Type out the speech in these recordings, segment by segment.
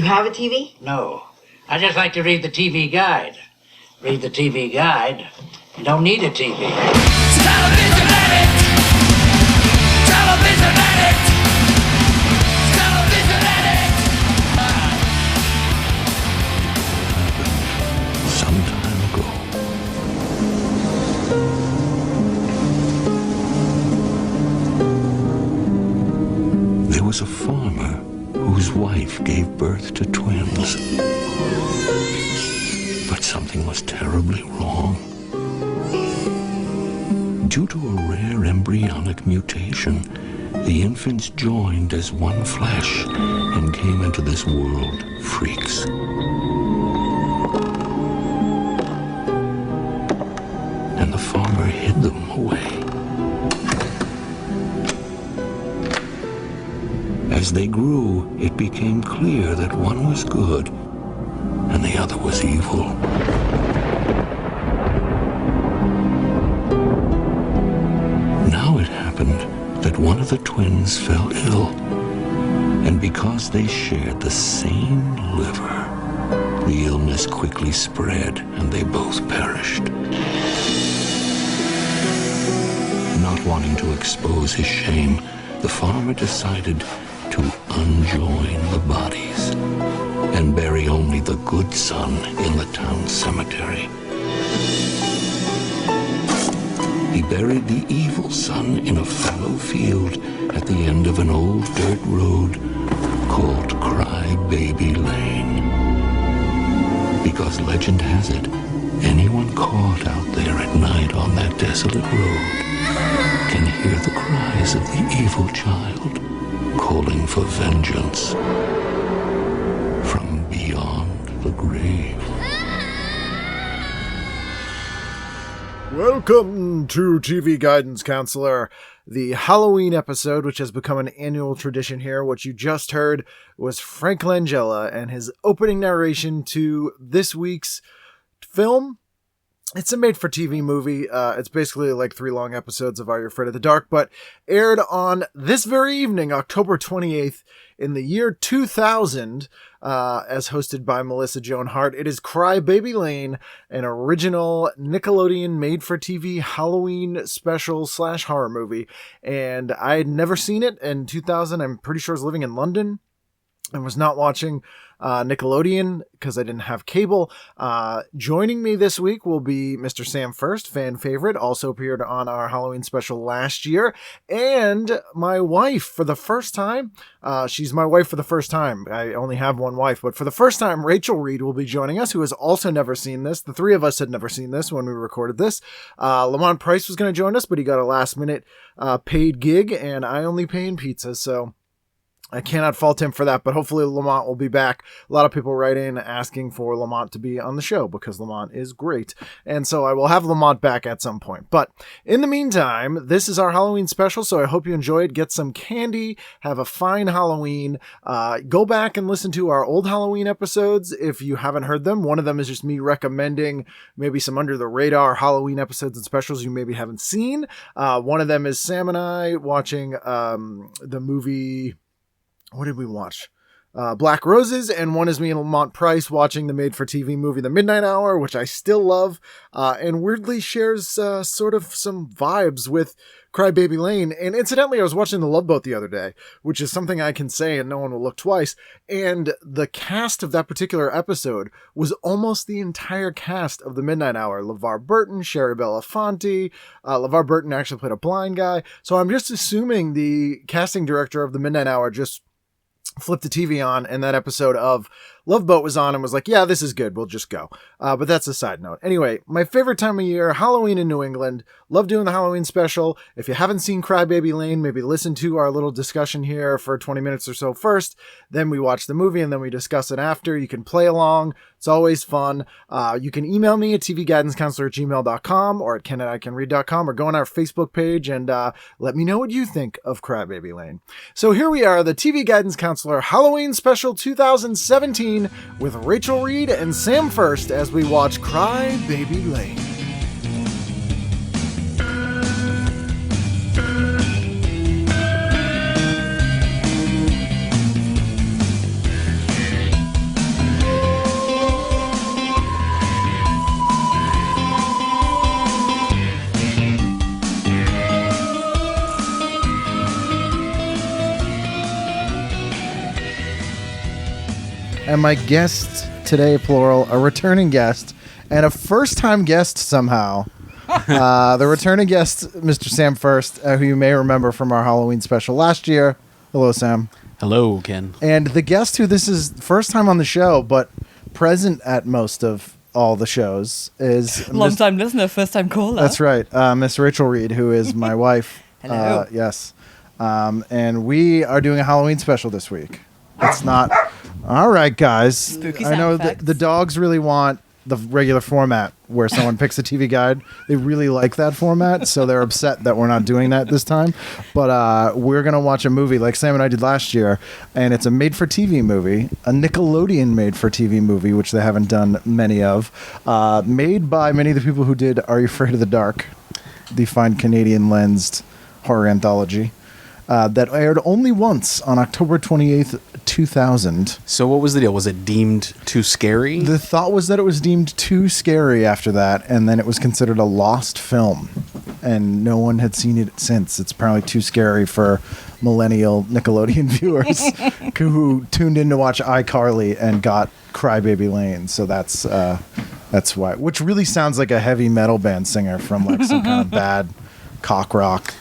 have a TV? No. I just like to read the TV guide. Read the TV guide. You don't need a TV. Television addict! Television addict! Television addict! Some time ago. There was a farmer whose wife gave birth to twins. But something was terribly wrong. Due to a rare embryonic mutation, the infants joined as one flesh and came into this world freaks. And the farmer hid them away. As they grew, it became clear that one was good and the other was evil. Now it happened that one of the twins fell ill, and because they shared the same liver, the illness quickly spread and they both perished. Not wanting to expose his shame, the farmer decided to unjoin the bodies and bury only the good son in the town cemetery. He buried the evil son in a fallow field at the end of an old dirt road called Cry Baby Lane. Because legend has it, anyone caught out there at night on that desolate road can hear the cries of the evil child calling for vengeance from beyond the grave. Welcome to TV Guidance Counselor, the Halloween episode, which has become an annual tradition here. What you just heard was Frank Langella and his opening narration to this week's film. It's a made-for-TV movie. It's basically like 3 long episodes of Are You Afraid of the Dark, but aired on this very evening, October 28th, in the year 2000, as hosted by Melissa Joan Hart. It is Cry Baby Lane, an original Nickelodeon made-for-TV Halloween special / horror movie, and I had never seen it in 2000. I'm pretty sure I was living in London and was not watching Nickelodeon because I didn't have cable. Joining me this week will be Mr. Sam Furst, fan favorite, also appeared on our Halloween special last year, and my wife for the first time. She's my wife for the first time. I only have one wife, but for the first time, Rachel Reid will be joining us, who has also never seen this. The 3 of us had never seen this when we recorded this. Lamont Price was going to join us, but he got a last-minute paid gig, and I only pay in pizza, so I cannot fault him for that, but hopefully Lamont will be back. A lot of people write in asking for Lamont to be on the show because Lamont is great. And so I will have Lamont back at some point. But in the meantime, this is our Halloween special, so I hope you enjoy it. Get some candy, have a fine Halloween. Go back and listen to our old Halloween episodes if you haven't heard them. One of them is just me recommending maybe some under-the-radar Halloween episodes and specials you maybe haven't seen. One of them is Sam and I watching the movie... What did we watch? Black Roses, and one is me and Lamont Price watching the made-for-TV movie The Midnight Hour, which I still love, and weirdly shares sort of some vibes with Cry Baby Lane. And incidentally, I was watching The Love Boat the other day, which is something I can say and no one will look twice, and the cast of that particular episode was almost the entire cast of The Midnight Hour. LeVar Burton, Sherry Belafonte, LeVar Burton actually played a blind guy, so I'm just assuming the casting director of The Midnight Hour just flipped the TV on and that episode of Love Boat was on and was like, yeah, this is good. We'll just go. But that's a side note. Anyway, my favorite time of year, Halloween in New England. Love doing the Halloween special. If you haven't seen Cry Baby Lane, maybe listen to our little discussion here for 20 minutes or so first. Then we watch the movie and then we discuss it after. You can play along. It's always fun. You can email me at tvguidancecounselor@gmail.com or at ken@icanread.com or go on our Facebook page and let me know what you think of Cry Baby Lane. So here we are, the TV Guidance Counselor Halloween Special 2017 with Rachel Reid and Sam Furst as we watch Cry Baby Lane. And my guest today, plural, a returning guest, and a first-time guest somehow. The returning guest, Mr. Sam Furst, who you may remember from our Halloween special last year. Hello, Sam. Hello, Ken. And the guest who this is first time on the show, but present at most of all the shows, is long-time listener, first-time caller. That's right, Miss Rachel Reid, who is my wife. Hello. Yes. And we are doing a Halloween special this week. It's not... All right, guys. Spooky I sound know effects. the dogs really want the regular format where someone picks a TV guide. They really like that format, so they're upset that we're not doing that this time. But we're going to watch a movie like Sam and I did last year, and it's a made-for-TV movie, a Nickelodeon made-for-TV movie, which they haven't done many of, made by many of the people who did Are You Afraid of the Dark, the fine Canadian-lensed horror anthology. That aired only once on October 28th, 2000. So what was the deal? Was it deemed too scary? The thought was that it was deemed too scary after that, and then it was considered a lost film. And no one had seen it since. It's apparently too scary for millennial Nickelodeon viewers who tuned in to watch iCarly and got Crybaby Lane. So that's why. Which really sounds like a heavy metal band singer from like some kind of bad cock rock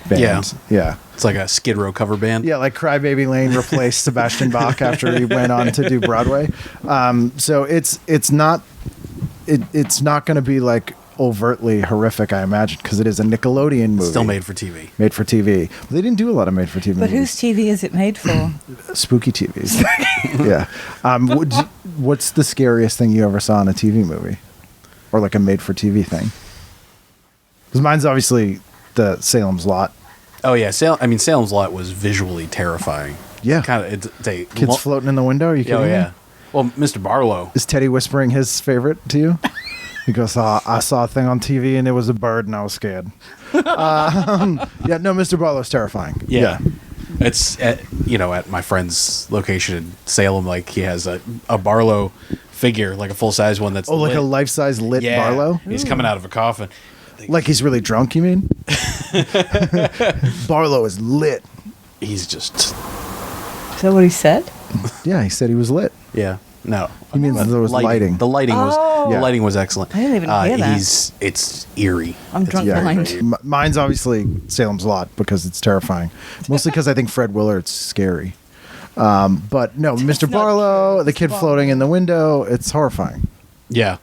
band. Yeah. It's like a Skid Row cover band. Yeah, like Crybaby Lane replaced Sebastian Bach after he went on to do Broadway. So it's not going to be like overtly horrific, I imagine, because it is a Nickelodeon movie. Still made for TV. Made for TV. But they didn't do a lot of made for TV But movies. whose TV is it made for? Spooky TVs. Yeah. What's the scariest thing you ever saw in a TV movie, or like a made for TV thing? Because mine's obviously the Salem's Lot. Oh yeah, Salem's Lot was visually terrifying. Yeah. Kind of. Kids floating in the window. Are you kidding Oh me? yeah. Well, Mr. Barlow. Is Teddy whispering his favorite to you? He goes, I saw a thing on TV and it was a bird and I was scared. Yeah, no, Mr. Barlow's terrifying. Yeah. It's at my friend's location in Salem. Like he has a Barlow figure, like a full size one that's Like lit. a life-size lit Yeah. Barlow? He's coming out of a coffin. Like he's really drunk, you mean? Barlow is lit. He's just Is that what he said? Yeah, he said he was lit. yeah. No, He means there was lighting. The lighting was Oh. the lighting was excellent. I didn't even hear that. It's eerie. I'm drunk Yeah, behind. mine's obviously Salem's Lot because it's terrifying. Mostly because I think Fred Willard's scary. But no, Mr. not Barlow, true. the kid Mr. floating in the window, it's horrifying. Yeah,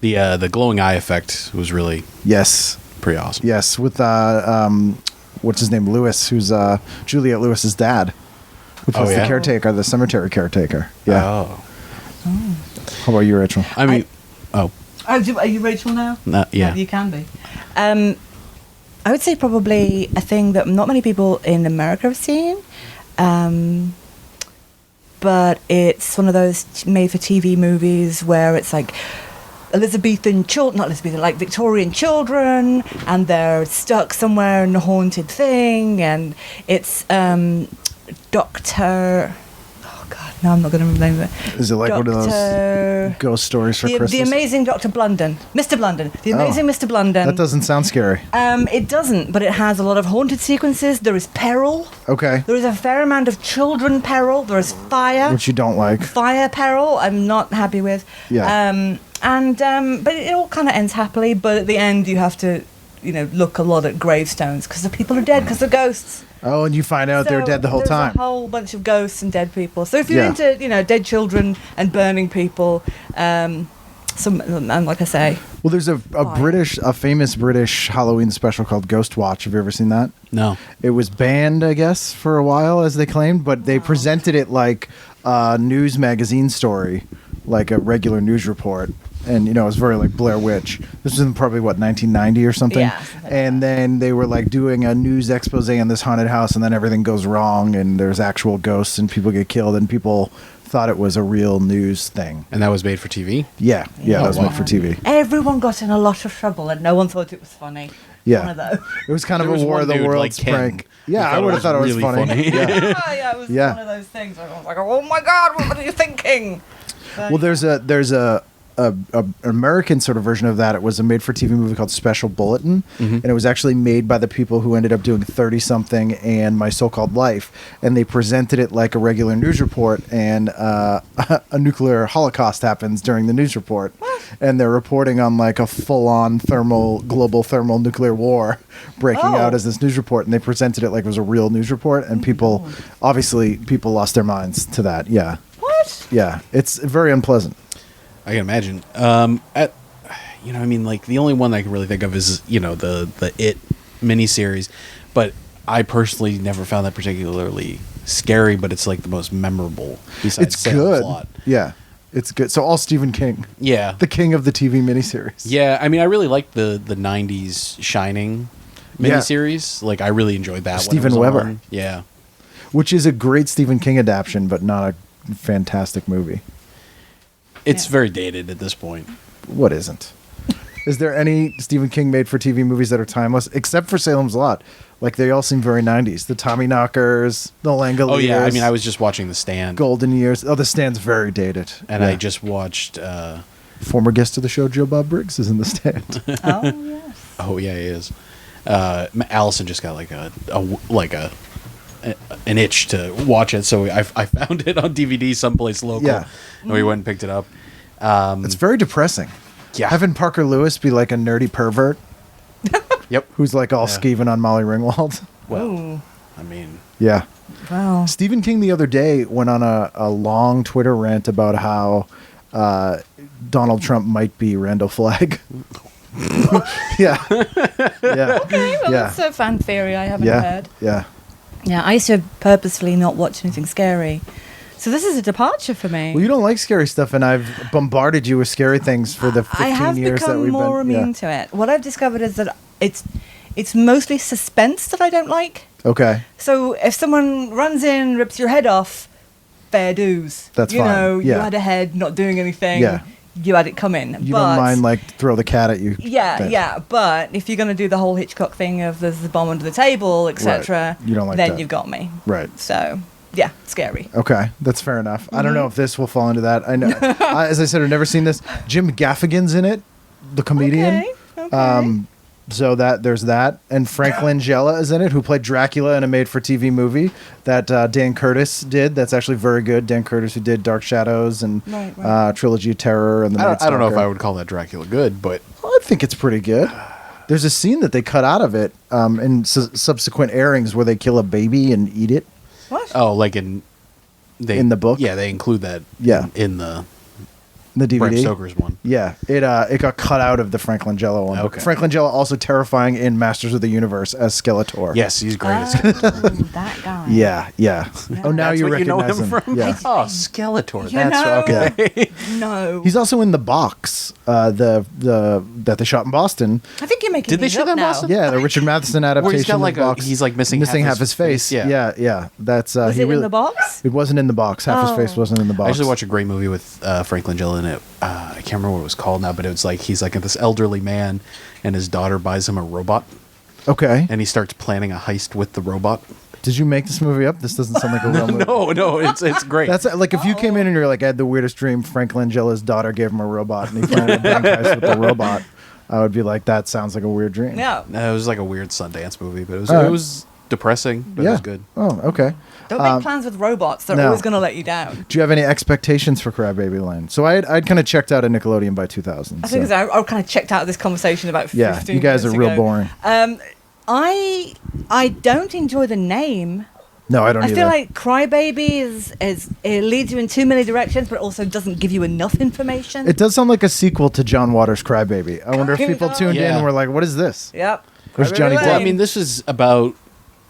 the glowing eye effect was really Yes. pretty awesome. Yes, with what's his name, Lewis, who's Juliette Lewis's dad, who plays the yeah? caretaker, the cemetery caretaker. Yeah. Oh, How about you, Rachel? I mean, Oh, are you Rachel now? yeah. You can be. I would say probably a thing that not many people in America have seen. But it's one of those made-for-TV movies where it's like like Victorian children, and they're stuck somewhere in a haunted thing, and it's Dr. Oh God, no, I'm not going to remember the name of it. Is it like one of those ghost stories for Christmas? The amazing Dr. Blunden, Mr. Blunden, the amazing Mr. Blunden. That doesn't sound scary. It doesn't, but it has a lot of haunted sequences. There is peril. Okay. There is a fair amount of children peril. There is fire. Which you don't like. Fire peril. I'm not happy with. Yeah. But it all kind of ends happily. But at the end, you have to, look a lot at gravestones because the people are dead because they're ghosts. Oh, and you find out they're So dead the whole there's time. a whole bunch of ghosts and dead people. So if you're Yeah. into, dead children and burning people, and like I say, Well, there's a famous British Halloween special called Ghost Watch. Have you ever seen that? No. It was banned, I guess, for a while, as they claimed, but they presented it like a news magazine story, like a regular news report. And, it was very like Blair Witch. This was in probably, 1990 or something? Yeah, something like and then they were like doing a news expose on this haunted house, and then everything goes wrong, and there's actual ghosts, and people get killed, and people thought it was a real news thing. And that was made for TV? Yeah, that was made for TV. everyone got in a lot of trouble and no one thought it was funny. Yeah. One of those. It was kind There of was a War one of the dude, Worlds like Ken, prank. Yeah, who I would have thought it was really funny. Yeah. Yeah, it was Yeah. one of those things. I was like, oh my God, what are you thinking? But Well, there's a an American sort of version of that. It was a made-for-TV movie called Special Bulletin, and it was actually made by the people who ended up doing 30-something and My So-Called Life, and they presented it like a regular news report, and a nuclear holocaust happens during the news report, and they're reporting on like a full-on global thermal nuclear war breaking out as this news report, and they presented it like it was a real news report, and people lost their minds to that. Yeah. What? Yeah, it's very unpleasant. I can imagine. Like the only one I can really think of is the It miniseries, but I personally never found that particularly scary. But it's like the most memorable. Besides It's Salem's good. Lot. Yeah, it's good. So all Stephen King. Yeah, The king of the TV miniseries. yeah. I mean, I really liked the '90s Shining miniseries. Like, I really enjoyed that. Steven when it was Weber. on. Yeah. Which is a great Stephen King adaptation, but not a fantastic movie. It's very dated at this point. What isn't? Is there any Stephen King made-for-TV movies that are timeless, except for Salem's Lot? Like, they all seem very 90s. The Tommyknockers, The Langoliers. Oh yeah, I mean, I was just watching The Stand, Golden Years. Oh, The Stand's very dated. and Yeah. I just watched. Former guest of the show, Joe Bob Briggs, is in The Stand. Oh, yes. Oh yeah, he is. Allison just got like an itch to watch it, so I found it on DVD someplace local, Yeah. and we went and picked it up. It's very depressing. Yeah. Having Parker Lewis be like a nerdy pervert Yep. who's like all Yeah. skeeving on Molly Ringwald. Well, Ooh. I mean, Yeah. Wow. Stephen King the other day went on a long Twitter rant about how Donald Trump might be Randall Flagg. Yeah. Yeah. Okay, well, Yeah. that's a fan theory I haven't Yeah. heard. Yeah. Yeah, I used to purposefully not watch anything scary. So this is a departure for me. Well, you don't like scary stuff, and I've bombarded you with scary things for the 15 I have years that become we've more been. immune to it. What I've discovered is that it's mostly suspense that I don't like. Okay. So if someone runs in, rips your head off, fair dues. That's you fine. know, you Yeah. had a head not doing anything. Yeah. You had it coming. You don't mind, like, throw the cat at you. Yeah, thing. yeah, but if you're going to do the whole Hitchcock thing of there's the bomb under the table, etc., You don't like then that. you've got me. Right. So, yeah, scary. Okay, that's fair enough. I Mm-hmm. don't know if this will fall into that. I know, as I said, I've never seen this. Jim Gaffigan's in it, the comedian. Okay. So there's that, and Frank Langella is in it, who played Dracula in a made-for-TV movie that Dan Curtis did. That's actually very good. Dan Curtis, who did Dark Shadows and Right. Trilogy of Terror and the Night I don't know if Stalker. I would call that Dracula good, but I think it's pretty good. There's a scene that they cut out of it in subsequent airings where they kill a baby and eat it. What? like in In the book? yeah, they include that. Yeah. in the The DVD. Bram Stoker's one. Yeah, it got cut out of the Frank Langella one. Okay. Frank Langella also terrifying in Masters of the Universe as Skeletor. Yes, he's great. as That guy. Yeah, yeah. Oh, now That's you what you know recognize him from? Yeah. Oh, Skeletor. You That's know? okay. No. He's also in The Box, that they shot in Boston. I think you're making Did they these shoot up that in now. Boston? Yeah, the Richard Matheson adaptation. Where he's got of like The Box. he's like missing half his face. Yeah. Yeah. That's Was he it really. in the box? It wasn't in the box. Half his Oh. face wasn't in the box. I actually watched a great movie with Frank Langella in it. I can't remember what it was called now, but it was like he's like this elderly man, and his daughter buys him a robot, Okay. and he starts planning a heist with the robot. Did you make this movie up? This doesn't sound like a real movie. No, it's great. That's like if you came in and you're like, I had the weirdest dream. Frank Langella's daughter gave him a robot, and he planned a bank heist with the robot. I would be like, that sounds like a weird dream. No. No, it was like a weird Sundance movie, but it was All right. it was depressing, but it was good. Oh, okay. Don't make plans with robots. They're no. always going to let you down. Do you have any expectations for Crybaby Lane? So I'd kind of checked out of Nickelodeon by 2000. I think so. I kind of checked out of this conversation about 15 Yeah, you guys are minutes real ago. boring. I don't enjoy the name. No, I don't I either. feel like Crybaby is it leads you in too many directions, but also doesn't give you enough information. It does sound like a sequel to John Waters' Crybaby. I wonder if people tuned in Yeah. and were like, what is this? Yep. Where's Crybaby Johnny Lane. Depp? Well, I mean, this is about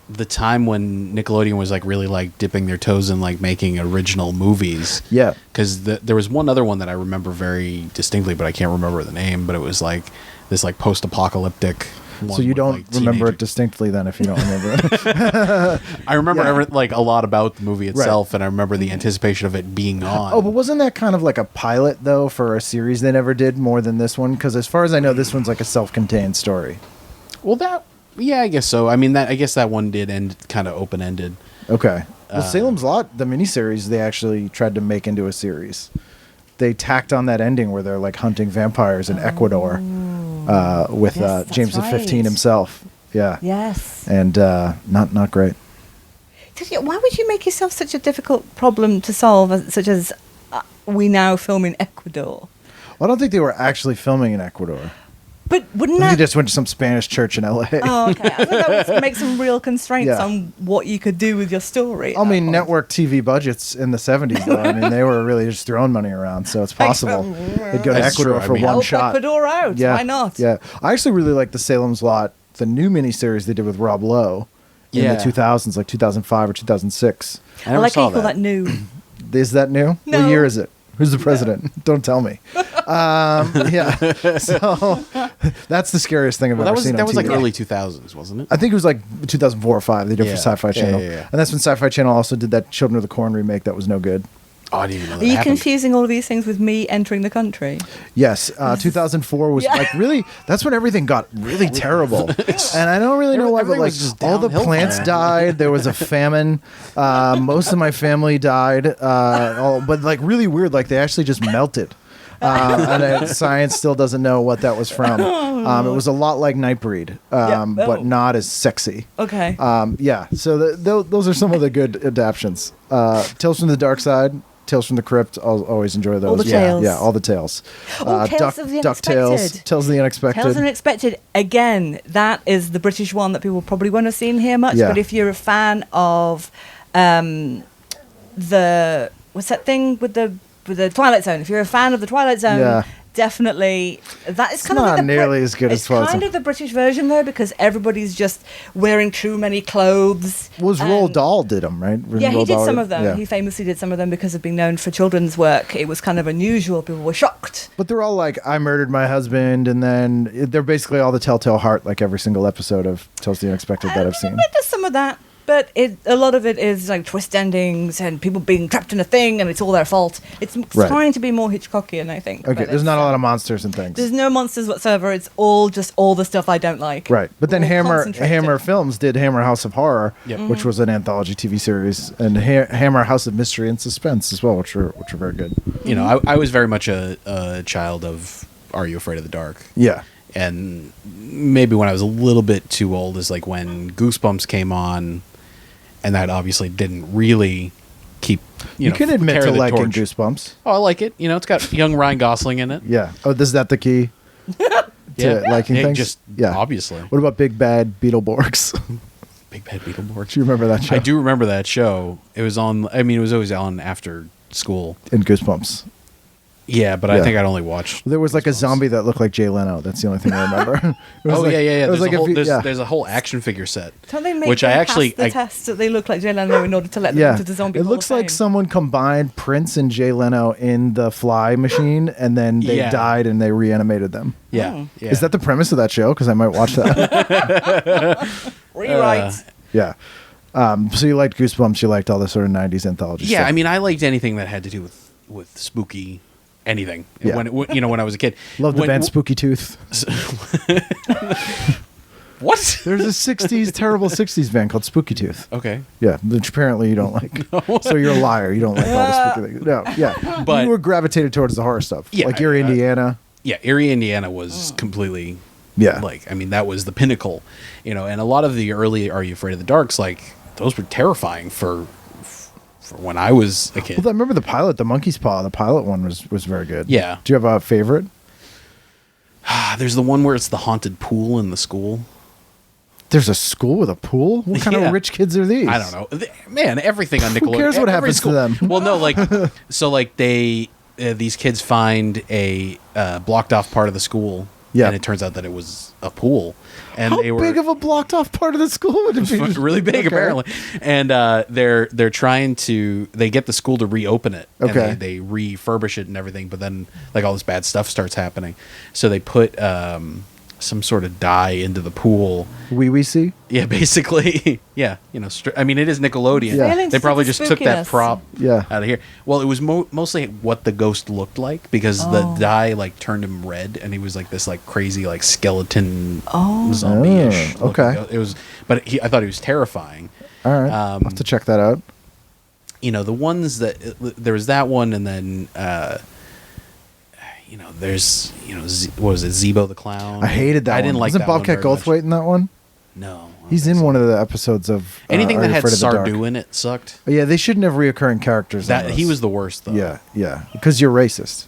the time when Nickelodeon was like really like dipping their toes in like making original movies. Yeah. Because there was one other one that I remember very distinctly, but I can't remember the name. But it was like this like post-apocalyptic. So you don't remember it distinctly then if you don't remember it. I remember Yeah. like a lot about the movie itself, and I remember the anticipation of it being on. Oh, but wasn't that kind of like a pilot, though, for a series they never did more than this one? Because as far as I know, this one's like a self-contained story. Well, yeah, I guess so. I mean, I guess that one did end kind of open-ended. Okay. Well, Salem's Lot, the miniseries, they actually tried to make into a series. they tacked on that ending where they're like hunting vampires in Ecuador with Yes, James that's the 15 right. himself. Yeah. Yes. And not great. Why would you make yourself such a difficult problem to solve, such as we now film in Ecuador? Well, I don't think they were actually filming in Ecuador. But wouldn't I think that... they just went to some Spanish church in LA. Oh, okay. I think that would make some real constraints Yeah. on what you could do with your story. I mean, network TV budgets in the 70s, though. I mean, they were really just throwing money around, so it's possible. They'd go to That's Ecuador true, I for mean- one Help shot. Ecuador out. Yeah. Why not? Yeah. I actually really like the Salem's Lot, the new miniseries they did with Rob Lowe in Yeah. the 2000s, like 2005 or 2006. I I never like how saw you call that that. new. Is that new? No. What year is it? Who's the president? Don't tell me. Yeah. So that's the scariest thing I've Well, ever that was seen on that was like TV. early 2000s, wasn't it? I think it was like 2004 or 5. They did Yeah. for Sci-Fi Yeah, Channel. yeah. And that's when Sci-Fi Channel also did that Children of the Corn remake that was no good. Oh, I didn't even know Are that you happened. confusing all of these things with me entering the country? Yes, 2004 was Yeah. like really. That's when everything got really terrible, and I don't really know why. But Everything like was just all the downhill from plants there. died. There was a famine. Most of my family died. But like really weird. Like they actually just melted. Science still doesn't know what that was from. It was a lot like Nightbreed, but Oh. not as sexy. Okay. Yeah, so those are some of the good adaptions. Tales from the Dark Side, Tales from the Crypt. I'll always enjoy those. All the yeah, tales. yeah, all the tales. Oh, Tales of the DuckTales, Unexpected. Tales of the Unexpected. Tales Unexpected, again, that is the British one that people probably won't have seen here much. Yeah. But if you're a fan of the what's that thing with the Twilight Zone? If you're a fan of the Twilight Zone, Yeah. definitely that is kind of not like the nearly as good as it's Twilight kind Zone. of the British version though, because everybody's just wearing too many clothes. Was Roald Dahl did them, right? Yeah, he Roald did Dahl some of them. Yeah. He famously did some of them because of being known for children's work. It was kind of unusual. People were shocked. But they're all like, I murdered my husband, and then they're basically all the Telltale Heart, like every single episode of Tales of the Unexpected that I've seen. There's some of that, but a lot of it is like twist endings and people being trapped in a thing, and it's all their fault. It's Right. trying to be more Hitchcockian, I think. Okay, but there's it's, not a lot of monsters and things. There's no monsters whatsoever. It's all just all the stuff I don't like. Right, but then All Hammer concentrated. Films did Hammer House of Horror, Yep. which was an anthology TV series, and Hammer House of Mystery and Suspense as well, which are very good. You know, I was very much a child of Are You Afraid of the Dark? Yeah, And maybe when I was a little bit too old is like when Goosebumps came on, and that obviously didn't really keep. you know, can admit carry to the liking torch. Goosebumps. Oh, I like it. You know, it's got young Ryan Gosling in it. Yeah. Oh, is that the key to liking things? Just yeah, obviously. What about Big Bad Beetleborgs? Big Bad Beetleborgs. Do you remember that show? I do remember that show. It was on. I mean, it was always on after school. In Goosebumps. Yeah, but Yeah. I think I'd only watch. There was like a Goosebumps. zombie that looked like Jay Leno. That's the only thing I remember. It was Oh like- yeah. It was There's, like a whole, if you- yeah. there's a whole action figure set. Don't they make which I them actually pass the test that they look like Jay Leno in order to let them Yeah, into the zombie it Hall looks of like Fame? someone combined Prince and Jay Leno in the Fly machine, and then they Yeah. died and they reanimated them. Yeah. yeah. Is that the premise of that show? Because I might watch that. Rewrite. Yeah. So you liked Goosebumps. You liked all the sort of '90s anthology Yeah, stuff. I mean, I liked anything that had to do with spooky anything. Yeah. When I was a kid. Love the When- band Spooky Tooth. What? There's a terrible '60s band called Spooky Tooth. Okay. Yeah, which apparently you don't like. So you're a liar. You don't like all the spooky things. No, yeah. But- you were gravitated towards the horror stuff. Yeah, like Erie, Indiana. Yeah, Erie, Indiana was completely. Yeah. Like, I mean, that was the pinnacle, you know. And a lot of the early Are You Afraid of the Darks, like those were terrifying for when I was a kid. Well, I remember the pilot, the Monkey's Paw. The pilot one was very good. Yeah. Do you have a favorite? There's the one where it's the haunted pool in the school. There's a school with a pool? What kind Yeah. of rich kids are these? I don't know, Man, everything on Nickelodeon. cares what every happens to them? Well, no, like so, like they these kids find a blocked off part of the school. Yeah. And it turns out that it was a pool, and How they were big of a blocked off part of the school would it be? really big Okay. apparently, and they're trying to get the school to reopen it. And Okay. they refurbish it and everything, but then like all this bad stuff starts happening, so they put some sort of dye into the pool. We see? Yeah, basically. Yeah, you know, I mean, it is Nickelodeon. Yeah. Failing to They probably see the just took that spookiness. prop Yeah. out of here. Well, it was mostly what the ghost looked like because the dye like turned him red, and he was like this like crazy like skeleton zombie-ish. Oh, okay. looking. It was, but I thought he was terrifying. All right. I'll have to check that out. You know, the ones that there was that one, and then there's what was it, Zebo the Clown? I hated that. I didn't one. like Wasn't that one Bobcat very much. Goldthwait in that one? No, He's in one of the episodes of anything Are that You had Afraid of the Dark? Sardu in it sucked. Yeah, they shouldn't have reoccurring characters. in That he those. was the worst though. Yeah, because you're racist.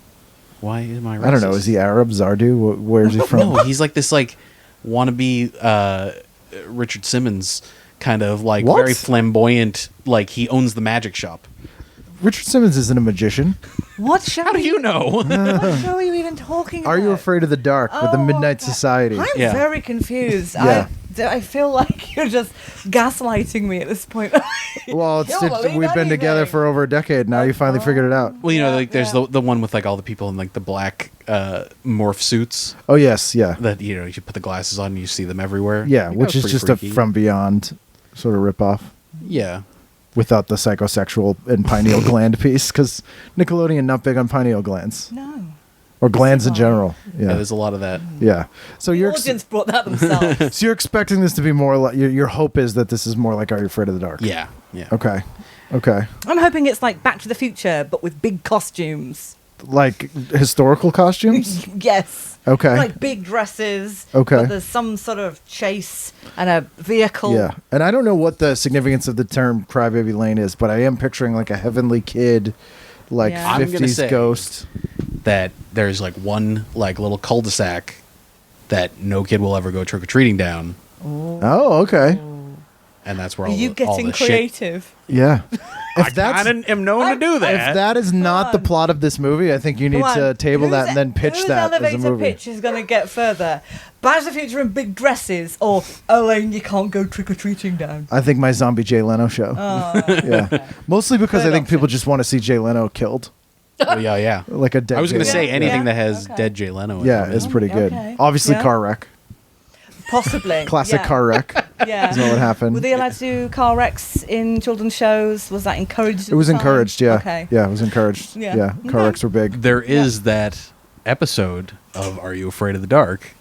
Why am I racist? I don't know. Is he Arab? Zardu? Where's he from? No, he's like this wannabe Richard Simmons kind of like What? very flamboyant. Like he owns the magic shop. Richard Simmons isn't a magician. What show? How do you know? What show are you even talking about? Are You Afraid of the Dark with the Oh, Midnight okay. Society? I'm Yeah. very confused. Yeah. I feel like you're just gaslighting me at this point. Well, You'll believe we've been together anything. for over a decade. Now you finally figured it out. Well, Yeah, like there's yeah. the one with like all the people in like the black morph suits Oh yes, yeah, that you put the glasses on and you see them everywhere. yeah. I think that Which was is pretty just freaky. a From Beyond sort of ripoff Yeah. without the psychosexual and pineal gland piece. Because Nickelodeon not big on pineal glands No. or glands in not. general. Yeah, Yeah, there's a lot of that. yeah. So The you're audience brought that themselves. so you're expecting this to be more like your hope is that this is more like Are You Afraid of the Dark? Yeah, yeah. Okay. Okay. I'm hoping it's like Back to the Future, but with big costumes. Like historical costumes? Yes. Okay. Like big dresses. Okay. But there's some sort of chase and a vehicle. Yeah, and I don't know what the significance of the term Crybaby Lane is, but I am picturing like a heavenly kid, like Yeah. I'm gonna 50s say- ghost. That there's like one like little cul-de-sac that no kid will ever go trick-or-treating down, Oh, okay. and that's where Are all you the, all getting the shit. creative? Yeah. I am known to do if that. that is not the on. plot of this movie, I think you need Come to on. table that Whose- and then pitch whose that as a elevator movie. pitch is going to get further? Back to the Future in big dresses, or Elaine, you can't go trick or treating down. I think my zombie Jay Leno show. Oh, Yeah. Mostly because Third I think option. people just want to see Jay Leno killed. Oh, yeah. Like a dead I was going to Jay say Leno. anything Yeah, that has okay. dead Jay Leno. in Yeah, it. it's pretty good. Okay. Obviously, Yeah. car wreck. possibly. Classic yeah. car wreck. Yeah. Is what happened. Were they allowed to do car wrecks in children's shows? Was that encouraged? At It was the time? encouraged, yeah. Okay. Yeah, it was encouraged. Yeah. Yeah, car Okay. wrecks were big. There is that episode of Are You Afraid of the Dark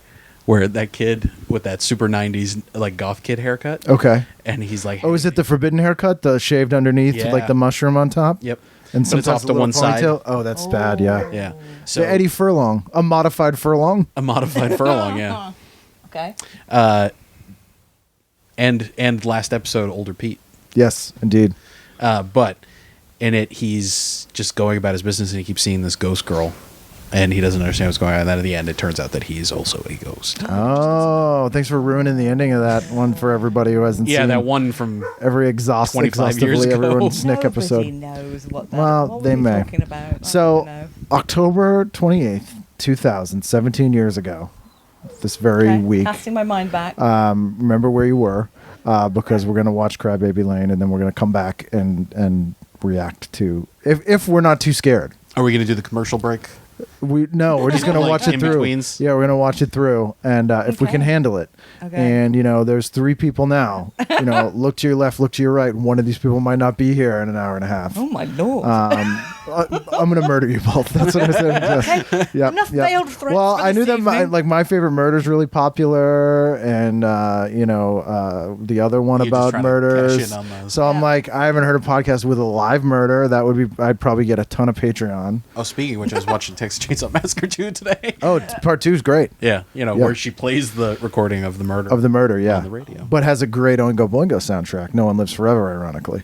where that kid with that super 90s like goth kid haircut Okay. and he's like, Oh, is it the forbidden haircut? The shaved underneath with like Yeah. the mushroom on top? Yep. And But it's sometimes off a to little one side. ponytail? Oh, that's bad, yeah. Yeah. So The Eddie Furlong. A modified Furlong? a modified furlong, yeah. Okay. And last episode, older Pete. Yes, indeed. But in it, he's just going about his business and he keeps seeing this ghost girl. And he doesn't understand what's going on. And then at the end, it turns out that he's also a ghost. Oh, thanks for ruining the ending of that one for everybody who hasn't Yeah, seen that one from every 25 years exhaustively ago. everyone's Snick Nobody episode. knows what that Well, what they were we may. talking about? I don't So, know. October 28th, 2000, 17 years ago, this very Okay, week. casting my mind back. Remember where you were, because we're going to watch Crybaby Lane and then we're going to come back and react to, if we're not too scared. Are we going to do the commercial break? We're just gonna Like watch it in through. betweens? Yeah, we're gonna watch it through, and if we Okay. can handle it. Okay. And there's 3 people now. Look to your left, look to your right. One of these people might not be here in an hour and a half. Oh my lord! I'm gonna murder you both. That's what I said. Yep, Enough yep. failed threats Well, for I knew this that my, evening. my favorite murder is really popular, and the other one You're just about trying to murders. cash in on those. So I'm Yeah. like, I haven't heard a podcast with a live murder. That would be. I'd probably get a ton of Patreon. Oh, speaking of which, I was watching Texas Chainsaw Massacre 2 today. Oh, part 2 is great. Yeah, where she plays the recording of the murder. Of the murder, yeah. On the radio. But has a great Oingo Boingo soundtrack. No One Lives Forever, ironically.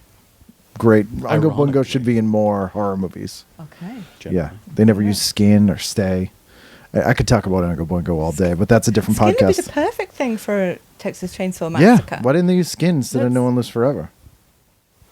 Great. Oingo Boingo Ironically. should be in more horror movies. Okay. Yeah. They never use Skin or Stay. I could talk about Oingo Boingo all day, but that's a different It's going to be podcast. the perfect thing for a Texas Chainsaw Yeah. Massacre. Why didn't they use Skin instead of Let's- No One Lives Forever?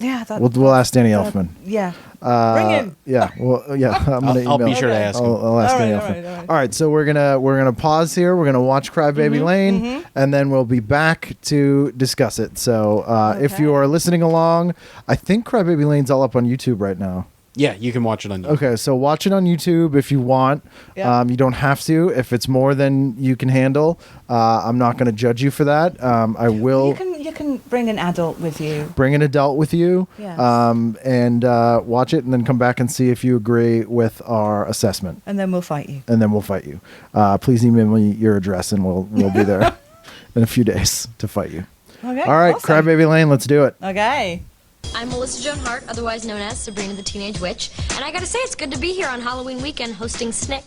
Yeah, that, We'll ask Danny Elfman. Yeah. Bring him. Yeah. Well, yeah. I'm gonna I'll be email. sure to Okay. ask him. I'll ask All Danny right, Elfman. all right. All right, so we're gonna pause here. We're gonna watch Crybaby Lane, and then we'll be back to discuss it. So if Okay. you are listening along, I think Crybaby Lane's all up on YouTube right now. Yeah, you can watch it on YouTube. Okay, so watch it on YouTube if you want. Yeah. You don't have to. If it's more than you can handle, I'm not going to judge you for that. I will You can bring an adult with you. bring an adult with you Yes. and watch it, and then come back and see if you agree with our assessment, And then we'll fight you. and then we'll fight you. Please email me your address, and we'll be there in a few days to fight you. Okay. All right, awesome. Crybaby Lane, let's do it. Okay. I'm Melissa Joan Hart, otherwise known as Sabrina the Teenage Witch, and I gotta say it's good to be here on Halloween weekend hosting Snick.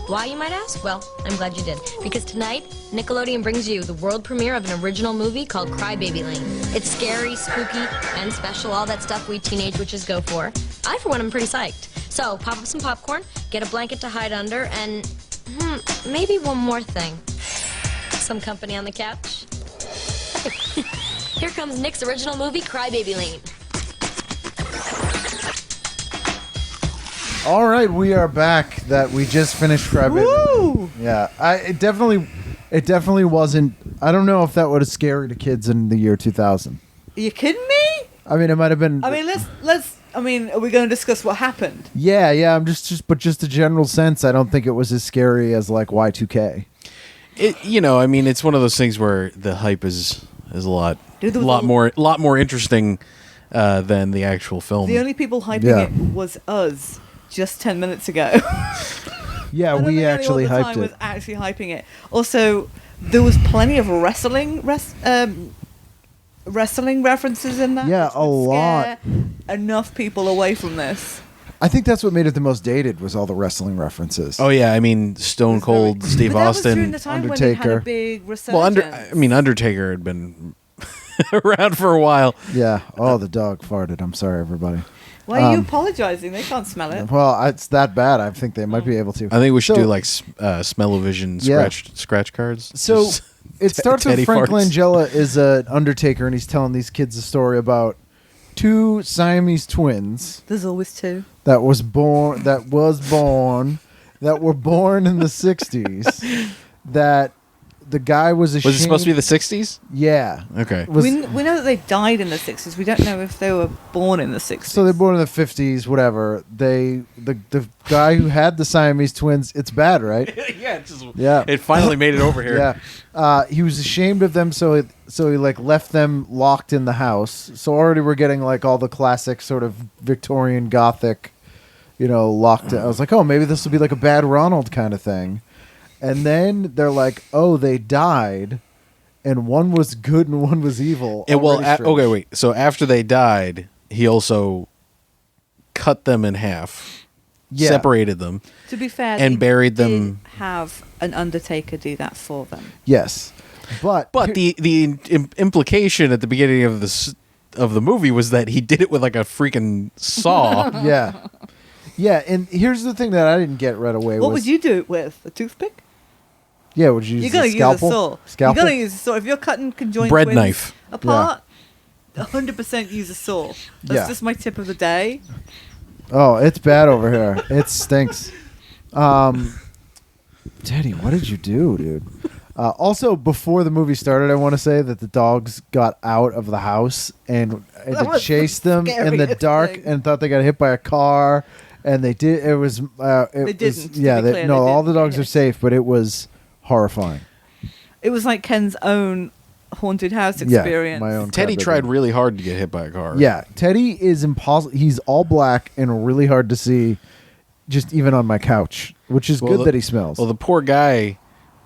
Why, you might ask? Well, I'm glad you did. Because tonight, Nickelodeon brings you the world premiere of an original movie called Cry Baby Lane. It's scary, spooky, and special, all that stuff we teenage witches go for. I, for one, am pretty psyched. So, pop up some popcorn, get a blanket to hide under, and maybe one more thing. Some company on the couch. Here comes Nick's original movie, Cry Baby Lane. All right, we are back. That we just finished Crybaby. Woo! Yeah, it definitely wasn't. I don't know if that was scary to kids in the year 2000. Are you kidding me? I mean, it might have been. I mean, let's. I mean, are we going to discuss what happened? Yeah. I'm but just a general sense. I don't think it was as scary as like Y2K. I mean, it's one of those things where the hype is a lot more interesting than the actual film. The only people hyping it was us just 10 minutes ago. Yeah, we actually hyped it. Was actually hyping it. Also, there was plenty of wrestling references in that. Yeah, which a would lot. scare enough people away from this. I think that's what made it the most dated was all the wrestling references. Oh yeah, I mean Stone Cold, Steve But that was during Austin, the time Undertaker. when he had a big resurgence. Undertaker had been around for a while. Yeah. Oh, the dog farted. I'm sorry, everybody. Why are you apologizing? They can't smell it. Well, it's that bad. I think they might be able to. I think we should do like smell-o-vision scratch cards. So Just it starts with Teddy Frank farts. Langella is an Undertaker, and he's telling these kids a story about two Siamese twins There's always two. that were born in the 60s. That the guy was ashamed. Was it supposed to be the 60s? Yeah. Okay. Was- We know that they died in the 60s. We don't know if they were born in the 60s. So they're born in the 50s, whatever. The guy who had the Siamese twins, it's bad, right? Yeah. It finally made it over here. Yeah. He was ashamed of them, so he like left them locked in the house. So already we're getting like all the classic sort of Victorian Gothic, locked. I was like, oh, maybe this will be like a Bad Ronald kind of thing. And then they're like, oh, they died, and one was good and one was evil. Okay, wait. So after they died, he also cut them in half, separated them. To be fair, and they buried did them. have an Undertaker do that for them. Yes. But the implication at the beginning of the movie was that he did it with like a freaking saw. Yeah. Yeah, and here's the thing that I didn't get right away. What would you do it with? A toothpick? Yeah, would you use You're going to use a scalpel? saw. Scalpel? You're going to use a saw. If you're cutting conjoined Bread twins knife. apart, 100% use a saw. That's just my tip of the day. Oh, it's bad over here. It stinks. Teddy, what did you do, dude? Also, before the movie started, I want to say that the dogs got out of the house and That they was chased the them in the scariest dark thing. and thought they got hit by a car. And they did. It was. They didn't, to Yeah. be clear, they All the didn't. dogs are safe, but it was horrifying. It was like Ken's own haunted house Yeah, experience. my own. Teddy crybaby. tried really hard to get hit by a car. Yeah, Teddy is impossible. He's all black and really hard to see, just even on my couch, which is good that he smells. Well, the poor guy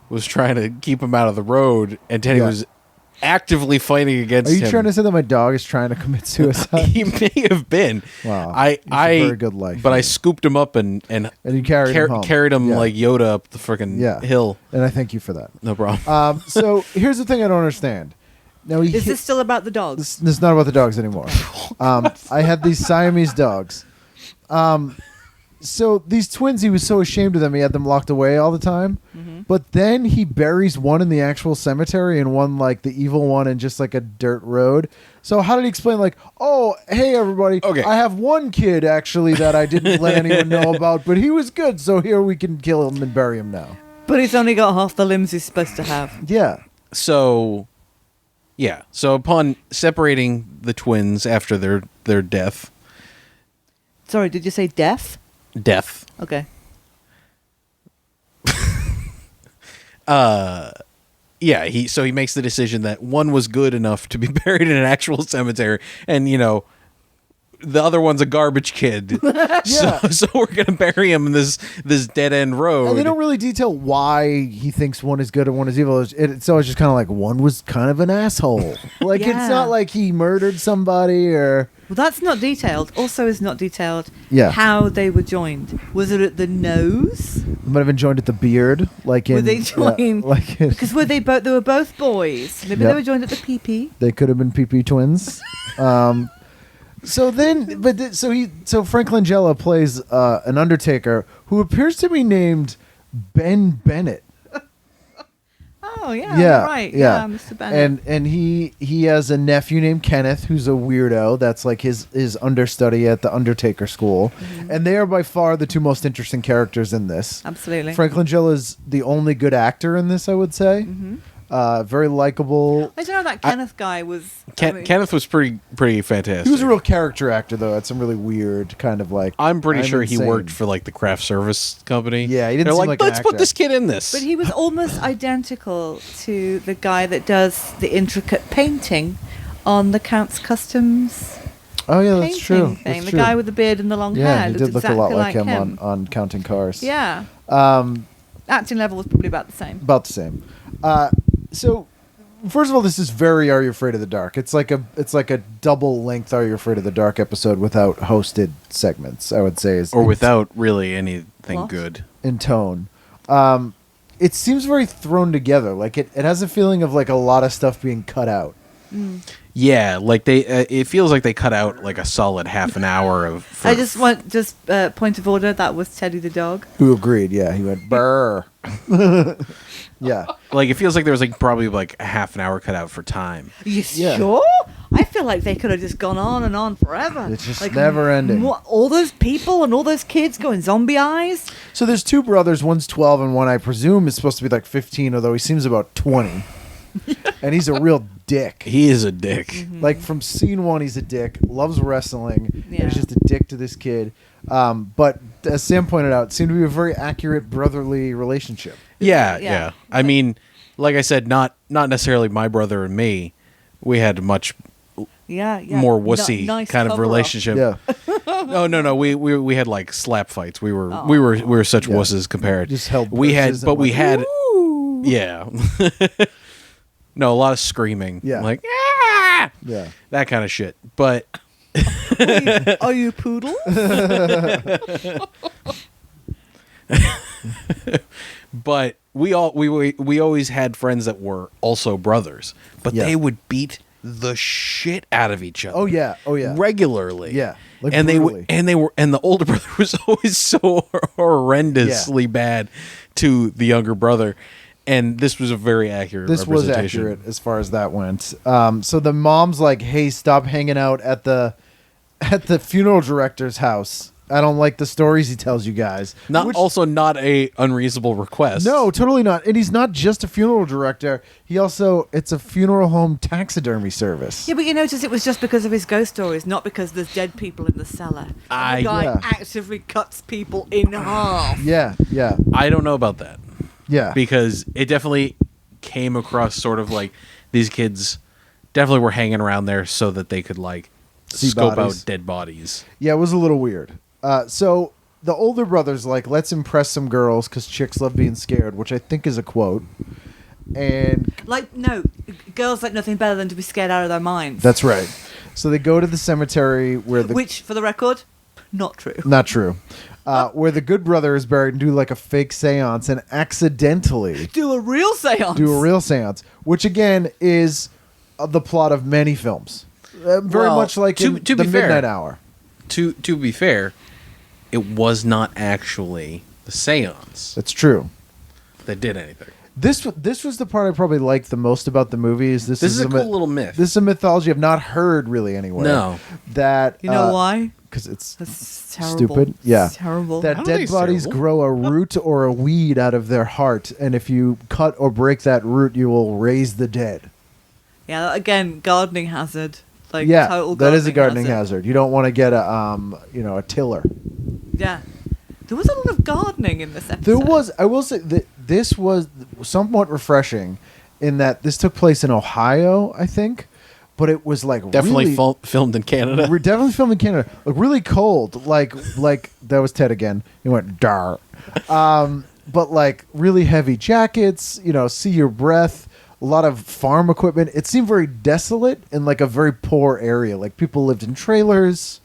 was trying to keep him out of the road, and Teddy Yeah. was actively fighting against Are him. you trying to say that my dog is trying to commit suicide? He may have been. Wow. I a very good life. But I scooped him up and you carried him home. carried him Yeah. like Yoda up the freaking hill. And I thank you for that. No problem. So here's the thing I don't understand. Now Is this still about the dogs? This is not about the dogs anymore. I had these Siamese dogs. So these twins, he was so ashamed of them, he had them locked away all the time. Mm-hmm. But then he buries one in the actual cemetery and one, like, the evil one in just, like, a dirt road. So how did he explain, like, oh, hey, everybody, Okay. I have one kid, actually, that I didn't let anyone know about, but he was good, so here we can kill him and bury him now. But he's only got half the limbs he's supposed to have. Yeah. So upon separating the twins after their death, Sorry, did you say deaf? Okay. he makes the decision that one was good enough to be buried in an actual cemetery, and the other one's a garbage kid. So we're gonna bury him in this dead end road. And they don't really detail why he thinks one is good and one is evil. It's always just kind of like one was kind of an asshole. Like, it's Yeah. not like he murdered somebody or Well, that's not detailed. Also, is not detailed. Yeah. How they were joined. Was it at the nose? Might have been joined at the beard, like in. Were they joined? Like in, Because were they both? They were both boys. Maybe they Yep. were joined at the pee-pee. they could have been pee-pee twins. So Frank Langella plays an Undertaker who appears to be named Ben Bennett. Oh yeah, right. Yeah, Mr. Bennett. And he has a nephew named Kenneth who's a weirdo. That's like his understudy at the Undertaker school, and they are by far the two most interesting characters in this. Absolutely. Frank Langella is the only good actor in this, I would say. Very likable. I don't know, that Kenneth guy was. Kenneth was pretty fantastic. He was a real character actor though. Had some really weird kind of like. I'm pretty sure he insane. worked for like the craft service company. Yeah, he didn't They're seem like, like an let's put actor." this kid in this. But he was almost identical to the guy that does the intricate painting on the Count's Customs Oh yeah, that's painting true. thing. That's The true. guy with the beard and the long Yeah, hair he looked did look a exactly lot like him him. on Counting Cars. Yeah. Acting level was probably about the same. About the same. So, first of all, this is very Are You Afraid of the Dark? It's like a double length Are You Afraid of the Dark episode without hosted segments. I would say or without really anything What? good. in tone. It seems very thrown together. Like it has a feeling of like a lot of stuff being cut out. Yeah, like they. It feels like they cut out like a solid half an hour of. I just want point of order. That was Teddy the dog. Who agreed? Yeah, he went brr. Yeah. like it feels like there was like probably like a half an hour cut out for time. Are you Yeah. sure? I feel like they could have just gone on and on forever. It's just like, never ending. All those people and all those kids going zombie eyes. So there's two brothers. One's 12 and one I presume is supposed to be like 15, although he seems about 20. And he's a real dick. He is a dick. Like from scene one, he's a dick. Loves wrestling. And Yeah. he's just a dick to this kid. But as Sam pointed out, it seemed to be a very accurate brotherly relationship. Yeah, Yeah. yeah. I mean, like I said, not necessarily my brother and me. We had a much Yeah, yeah. more wussy Nice kind of cover-up. relationship. Yeah. No. We had like slap fights. We were such Yeah. wusses compared. Just held we had, purses but and we went, had, "Woo!" yeah. No, a lot of screaming. Yeah. Like ah! Yeah. That kind of shit. But Are you poodle? but we always had friends that were also brothers, but Yeah. they would beat the shit out of each other. Oh, yeah. Oh, yeah. Regularly. Yeah, like and brutally. and the older brother was always so horrendously bad to the younger brother. And this was a very accurate This was representation. accurate as far as that went. So the mom's like, "Hey, stop hanging out at the funeral director's house. I don't like the stories he tells you guys." Also not a unreasonable request. No, totally not. And he's not just a funeral director. It's a funeral home taxidermy service. Yeah, but you notice it was just because of his ghost stories, not because there's dead people in the cellar. And the guy Yeah. actively cuts people in half. Yeah, yeah, I don't know about that. yeah. Because it definitely came across sort of like these kids definitely were hanging around there so that they could like See scope bodies. out dead bodies. Yeah, it was a little weird. So the older brother's like, "Let's impress some girls because chicks love being scared," which I think is a quote. And Like, no, girls like nothing better than to be scared out of their minds. that's right. So they go to the cemetery where Which, for the record, not true. not true. Where the good brother is buried and do like a fake seance and accidentally Do a real seance. do a real seance, which again is the plot of many films. Very Well, much like to in The be fair- Midnight Hour. To be fair, it was not actually the seance That's true. that did anything. This was the part I probably liked the most about the movie. This is a cool little myth. This is a mythology I've not heard really anywhere. No. That You know why? Because it's That's terrible. stupid. Yeah. It's terrible. I That don't dead think it's bodies terrible. grow a root or a weed out of their heart, and if you cut or break that root, you will raise the dead. Yeah, again, gardening hazard. Like, Yeah, total that is a gardening hazard. You don't want to get a tiller. Yeah. There was a lot of gardening in this episode. There was. I will say that this was somewhat refreshing, in that this took place in Ohio, I think, but it was like Definitely really, filmed in Canada. We're definitely filmed in Canada. Like really cold. Like that was Ted again. He went dar. But like really heavy jackets. See your breath. a lot of farm equipment. It seemed very desolate and like a very poor area. Like people lived in trailers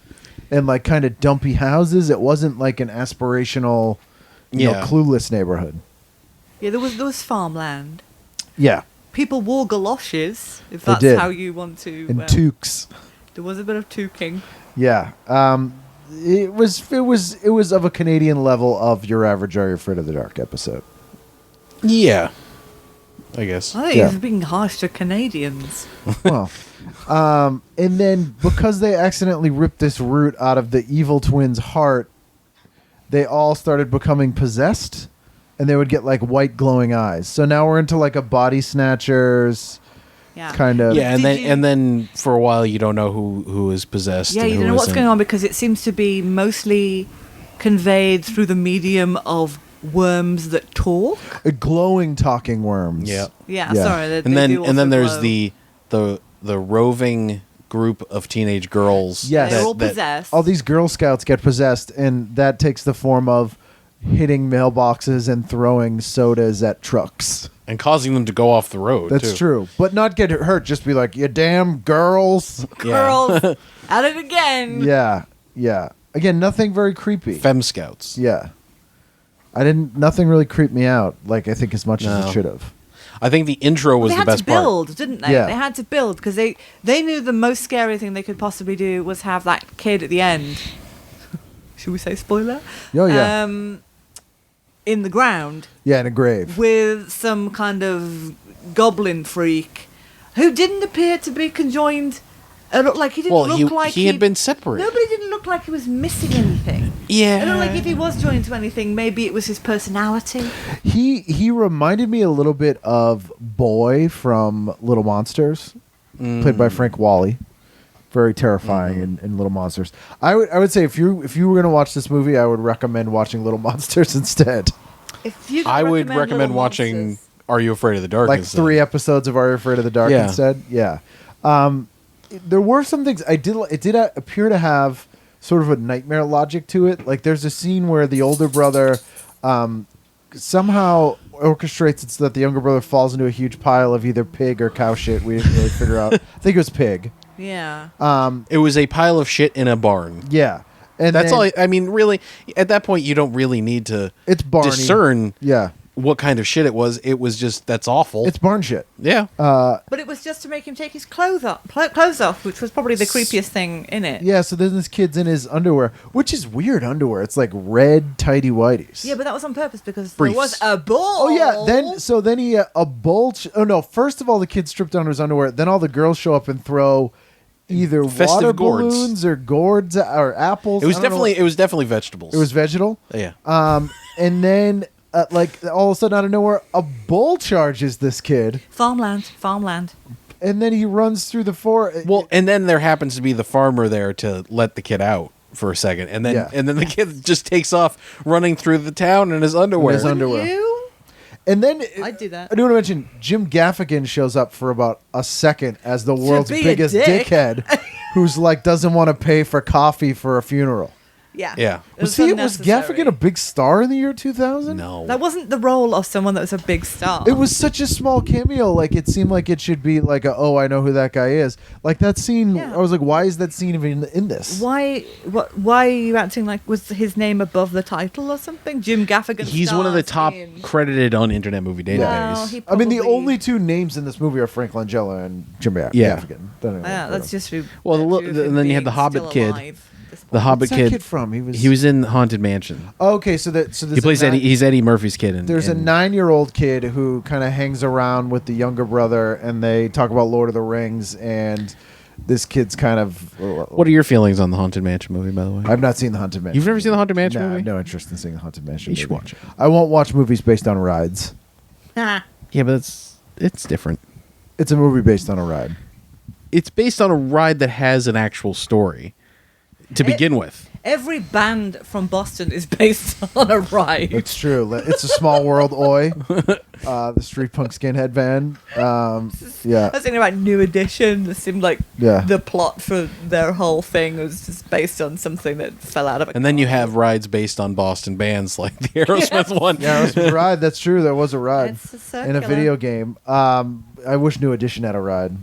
and like kind of dumpy houses. It wasn't like an aspirational, clueless neighborhood. Yeah, there was farmland. Yeah. People wore galoshes, if They that's did. how you want to. And toques. There was a bit of toquing. Yeah. It was of a Canadian level of Your Average Are You Afraid of the Dark episode. Yeah. I guess. I think Yeah. he's being harsh to Canadians. Well, and then because they accidentally ripped this root out of the evil twins' heart, they all started becoming possessed, and they would get like white glowing eyes. So now we're into like a body snatchers Yeah. kind of. Yeah, Did and then for a while you don't know who is possessed. Yeah, and you who don't know what's isn't. going on because it seems to be mostly conveyed through the medium of worms that talk. Glowing talking worms. Yeah. Yeah, Yeah. sorry. And then there's the roving group of teenage girls. Yes. They're all that- possessed. All these Girl Scouts get possessed, and that takes the form of hitting mailboxes and throwing sodas at trucks. and causing them to go off the road. That's too. true. But not get hurt, just be like, you damn girls. Girls, at it again. Yeah. Yeah. Again, nothing very creepy. Fem scouts. Yeah. Nothing really creeped me out, like I think as much as No. it should have. I think the intro was They the had best to build, part. didn't they? Yeah. They had to build because they knew the most scary thing they could possibly do was have that kid at the end. Should we say spoiler? Oh, yeah. In the ground Yeah, in a grave. with some kind of goblin freak who didn't appear to be conjoined. It looked like he didn't Well, look like he had been separated. Nobody didn't look like he was missing anything. Yeah. I don't like if he was joined to anything. Maybe it was his personality. He reminded me a little bit of Boy from Little Monsters, played by Frank Wally. Very terrifying in Little Monsters. I would say if you were going to watch this movie, I would recommend watching Little Monsters instead. If you I would recommend Little watching Monsters- Are You Afraid of the Dark? Like instead. 3 episodes of Are You Afraid of the Dark Yeah. instead. Yeah. There were some things it did appear to have sort of a nightmare logic to it. Like there's a scene where the older brother somehow orchestrates it so that the younger brother falls into a huge pile of either pig or cow shit. We didn't really figure out. I think it was pig. Yeah. It was a pile of shit in a barn. Yeah. And That's then all. I mean, really, at that point, you don't really need to It's Barney. discern Yeah. what kind of shit it was. It was just that's awful. It's barn shit. yeah. But it was just to make him take his clothes off, which was probably the creepiest thing in it. Yeah, so then this kid's in his underwear, which is weird underwear. It's like red tighty whities. Yeah, but that was on purpose because Briefs. there was a ball. Oh yeah, then he a bulge. Oh no! First of all, the kid stripped down to his underwear. Then all the girls show up and throw either Festive water gourds. balloons or gourds or apples. It was I don't know. definitely vegetables. It was vegetal. Yeah. And then like all of a sudden out of nowhere, a bull charges this kid, farmland. and then he runs through the forest. Well, and then there happens to be the farmer there to let the kid out for a second, and then Yeah. and then the kid just takes off running through the town in his underwear. In his underwear. You? And then I'd do that. I do want to mention Jim Gaffigan shows up for about a second as the world's be a biggest dick. dickhead, who's like doesn't want to pay for coffee for a funeral. Yeah. Yeah. It Was unnecessary. Gaffigan a big star in the year 2000? No. That wasn't the role of someone that was a big star. It was such a small cameo. Like it seemed like it should be like I know who that guy is. Like that scene. Yeah. I was like, why is that scene even in this? Why? Why are you acting like was his name above the title or something? Jim Gaffigan. He's one of the top stars in- credited on Internet Movie Database. Well, he I mean, the probably- only 2 names in this movie are Frank Langella and Jim Yeah. Gaffigan. Don't know Yeah, what that's just who. Well, the that's li- and then you had the being Hobbit still kid. alive at this The point. Hobbit What's that kid. kid from? He was in Haunted Mansion. Okay, so there's He plays Eddie. He's Eddie Murphy's kid. There's a 9-year-old kid who kind of hangs around with the younger brother, and they talk about Lord of the Rings. And this kid's kind of. What are your feelings on the Haunted Mansion movie, by the way? I've not seen the Haunted Mansion. You've never seen the Haunted Mansion No, I movie? have no interest in seeing the Haunted Mansion. You should movie. watch it. I won't watch movies based on rides. Yeah, but it's different. It's a movie based on a ride. It's based on a ride that has an actual story to begin with. Every band from Boston is based on a ride. It's true. It's a small world. Oi, the street punk skinhead band. Yeah, I was thinking about New Edition. It seemed like Yeah. the plot for their whole thing was just based on something that fell out of a And then you car. have rides based on Boston bands like the Aerosmith one. yeah, it was a ride. That's true. There was a ride It's in a circular. video game. I wish New Edition had a ride.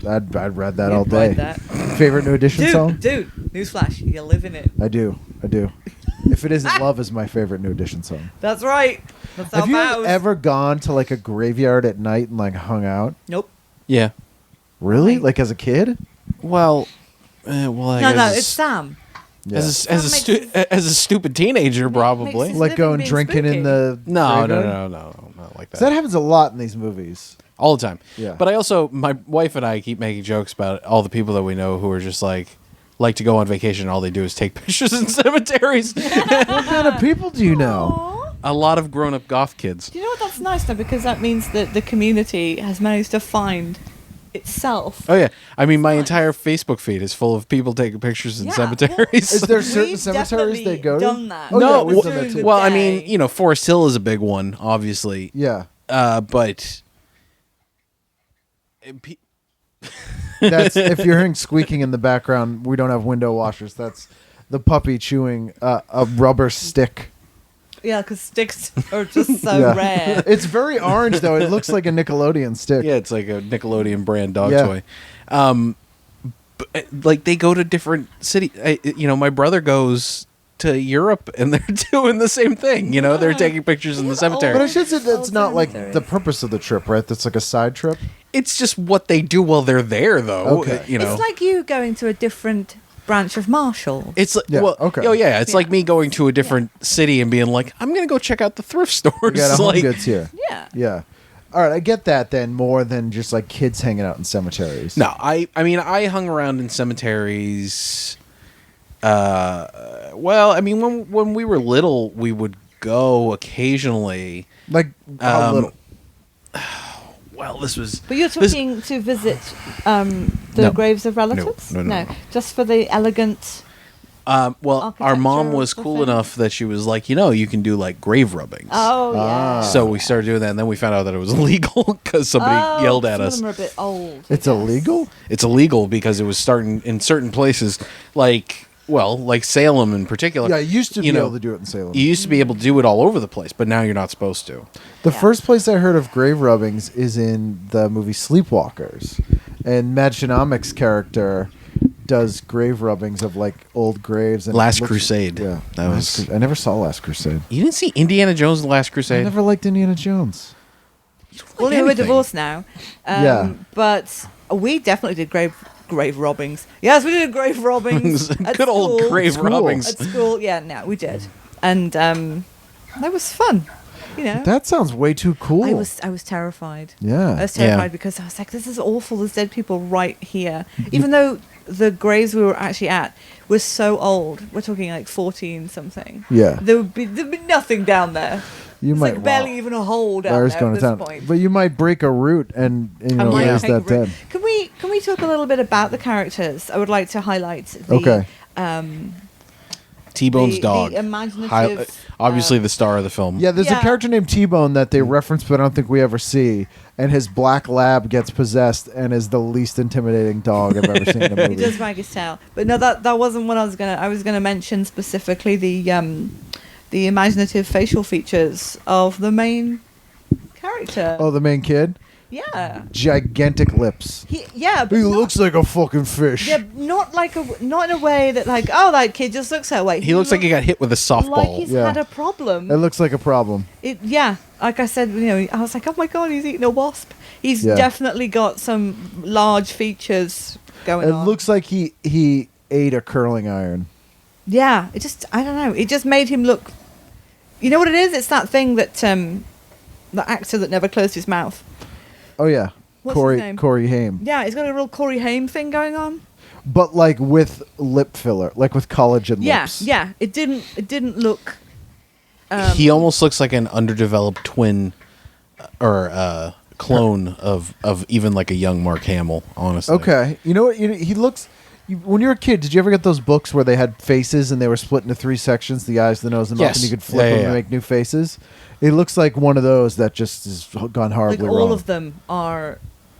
I'd ride that all You'd day. ride that. Favorite New Edition song? Dude, newsflash, you live in it. I do. If It Isn't Love is my favorite New Edition song. That's right. That's how Have you vows. ever gone to like a graveyard at night and like hung out? Nope. Yeah. Really? Why? Like as a kid? Well, I No, guess it's Sam. Yeah. as That a stupid teenager, probably. makes Like living going being drinking in spooky. the No, graveyard? not like that. 'Cause that happens a lot in these movies. All the time. Yeah. But I also, my wife and I keep making jokes about all the people that we know who are just like to go on vacation and all they do is take pictures in cemeteries. What kind of people do you know? Aw. A lot of grown-up goth kids. Do you know what? That's nice though, because that means that the community has managed to find itself. Oh yeah, I mean my entire Facebook feed is full of people taking pictures in Yeah, cemeteries. Is there certain We've cemeteries they go to? definitely done that. Oh, no, yeah, we've done that During too. the well, I day. mean, Forest Hill is a big one, obviously. Yeah. But That's if you're hearing squeaking in the background, we don't have window washers. That's the puppy chewing a rubber stick. Yeah, because sticks are just so Yeah. rare. It's very orange though. It looks like a Nickelodeon stick. yeah, it's like a Nickelodeon brand dog Yeah. toy. But, like they go to different cities. My brother goes to Europe and they're doing the same thing. They're taking pictures in the cemetery. But I should say that's not like Cemeteries. the purpose of the trip, right? That's like a side trip. It's just what they do while they're there, though. Okay. It's like you going to a different branch of Marshall. It's like, Yeah, okay. Oh yeah, it's like Yeah. me going to a different city and being like, I'm gonna go check out the thrift stores. We got a home Like, goods here. Yeah. Yeah. All right, I get that then more than just like kids hanging out in cemeteries. no, I mean, I hung around in cemeteries. Well, I mean, when we were little, we would go occasionally. Like how little. Well, this was. But you're this- talking to visit the No. graves of relatives? No. Just for the elegant. Well, our mom Architecture was of the cool thing. enough that she was like, you can do like grave rubbings. Oh, yeah. So we started doing that, and then we found out that it was illegal because somebody yelled at some us. of them are a bit old. I It's guess. illegal? It's illegal because it was starting in certain places, like Salem in particular. Yeah, you used to be You know, able to do it in Salem. You used to be able to do it all over the place, but now you're not supposed to. The Yeah. first place I heard of grave rubbings is in the movie Sleepwalkers. And Madgenomic's character does grave rubbings of like old graves. And Last it looks- Crusade. Yeah. That Last was- Cru- I never saw Last Crusade. You didn't see Indiana Jones and the Last I Crusade? never liked Indiana Jones. Well, we're divorced now. Yeah. But we definitely did grave robbings. Yes, we did grave robbings. at Good old school. grave School. robbings. At school, yeah, no, we did. And that was fun. That sounds way too cool. I was terrified. Yeah. I was Yeah. terrified because I was like, this is awful. There's dead people right here. Even though the graves we were actually at were so old. We're talking like 14 something. Yeah. There'd be nothing down there. You It's might like barely even a hole down Larry's there going at to this town. point. But you might break a root and I might raise take that a break. dead. Can we talk a little bit about the characters? I would like to highlight the Okay. T-Bone's the dog. imaginative, Obviously the star of the film. Yeah, there's a Yeah. character named T-Bone that they reference, but I don't think we ever see. And his black lab gets possessed and is the least intimidating dog I've ever seen in a He movie. does wag his tail, but no, that wasn't what I was gonna mention specifically the imaginative facial features of the main character. Oh, the main kid? Yeah, Gigantic lips. but He not, looks like a fucking fish. yeah, not in a way that like, oh, that kid just looks that way. He looks like he got hit with a softball. like he's Yeah. had a problem. It looks like a problem. Like I said, I was like, oh my god, he's eating a wasp. He's Yeah. definitely got some large features going It on. looks like he ate a curling iron. Yeah, I don't know. It just made him look. You know what it is? It's that thing that the actor that never closed his mouth. Oh yeah, What's his name? Corey Haim. Yeah, he's got a real Corey Haim thing going on. But like with lip filler, like with collagen Yeah, lips. yeah. It didn't look. He almost looks like an underdeveloped twin or clone of even like a young Mark Hamill, honestly. Okay, you know what? He looks. When you were a kid, did you ever get those books where they had faces and they were split into 3 sections: the eyes, the nose, the mouth, Yes. and you could flip Yeah, them yeah, and yeah. make new faces? It looks like one of those that just has gone Like horribly all wrong. of them are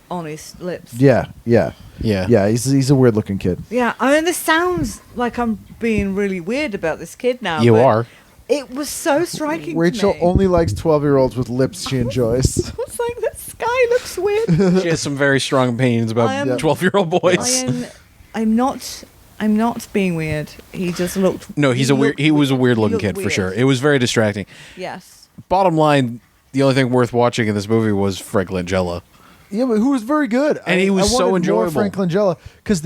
on his lips. Yeah. Yeah. He's a weird looking kid. Yeah, I mean, this sounds like I'm being really weird about this kid now. You but are. It was so striking. Rachel to me. only likes 12-year-olds with lips she enjoys. I was like, this guy looks weird. She has some very strong opinions about 12-year-old boys. I'm not being weird. He just looked. No, he was a weird looking kid for sure. It was very distracting. Yes. Bottom line, the only thing worth watching in this movie was Frank Langella. Yeah, but who was very good, and he was so enjoyable. Frank Langella, because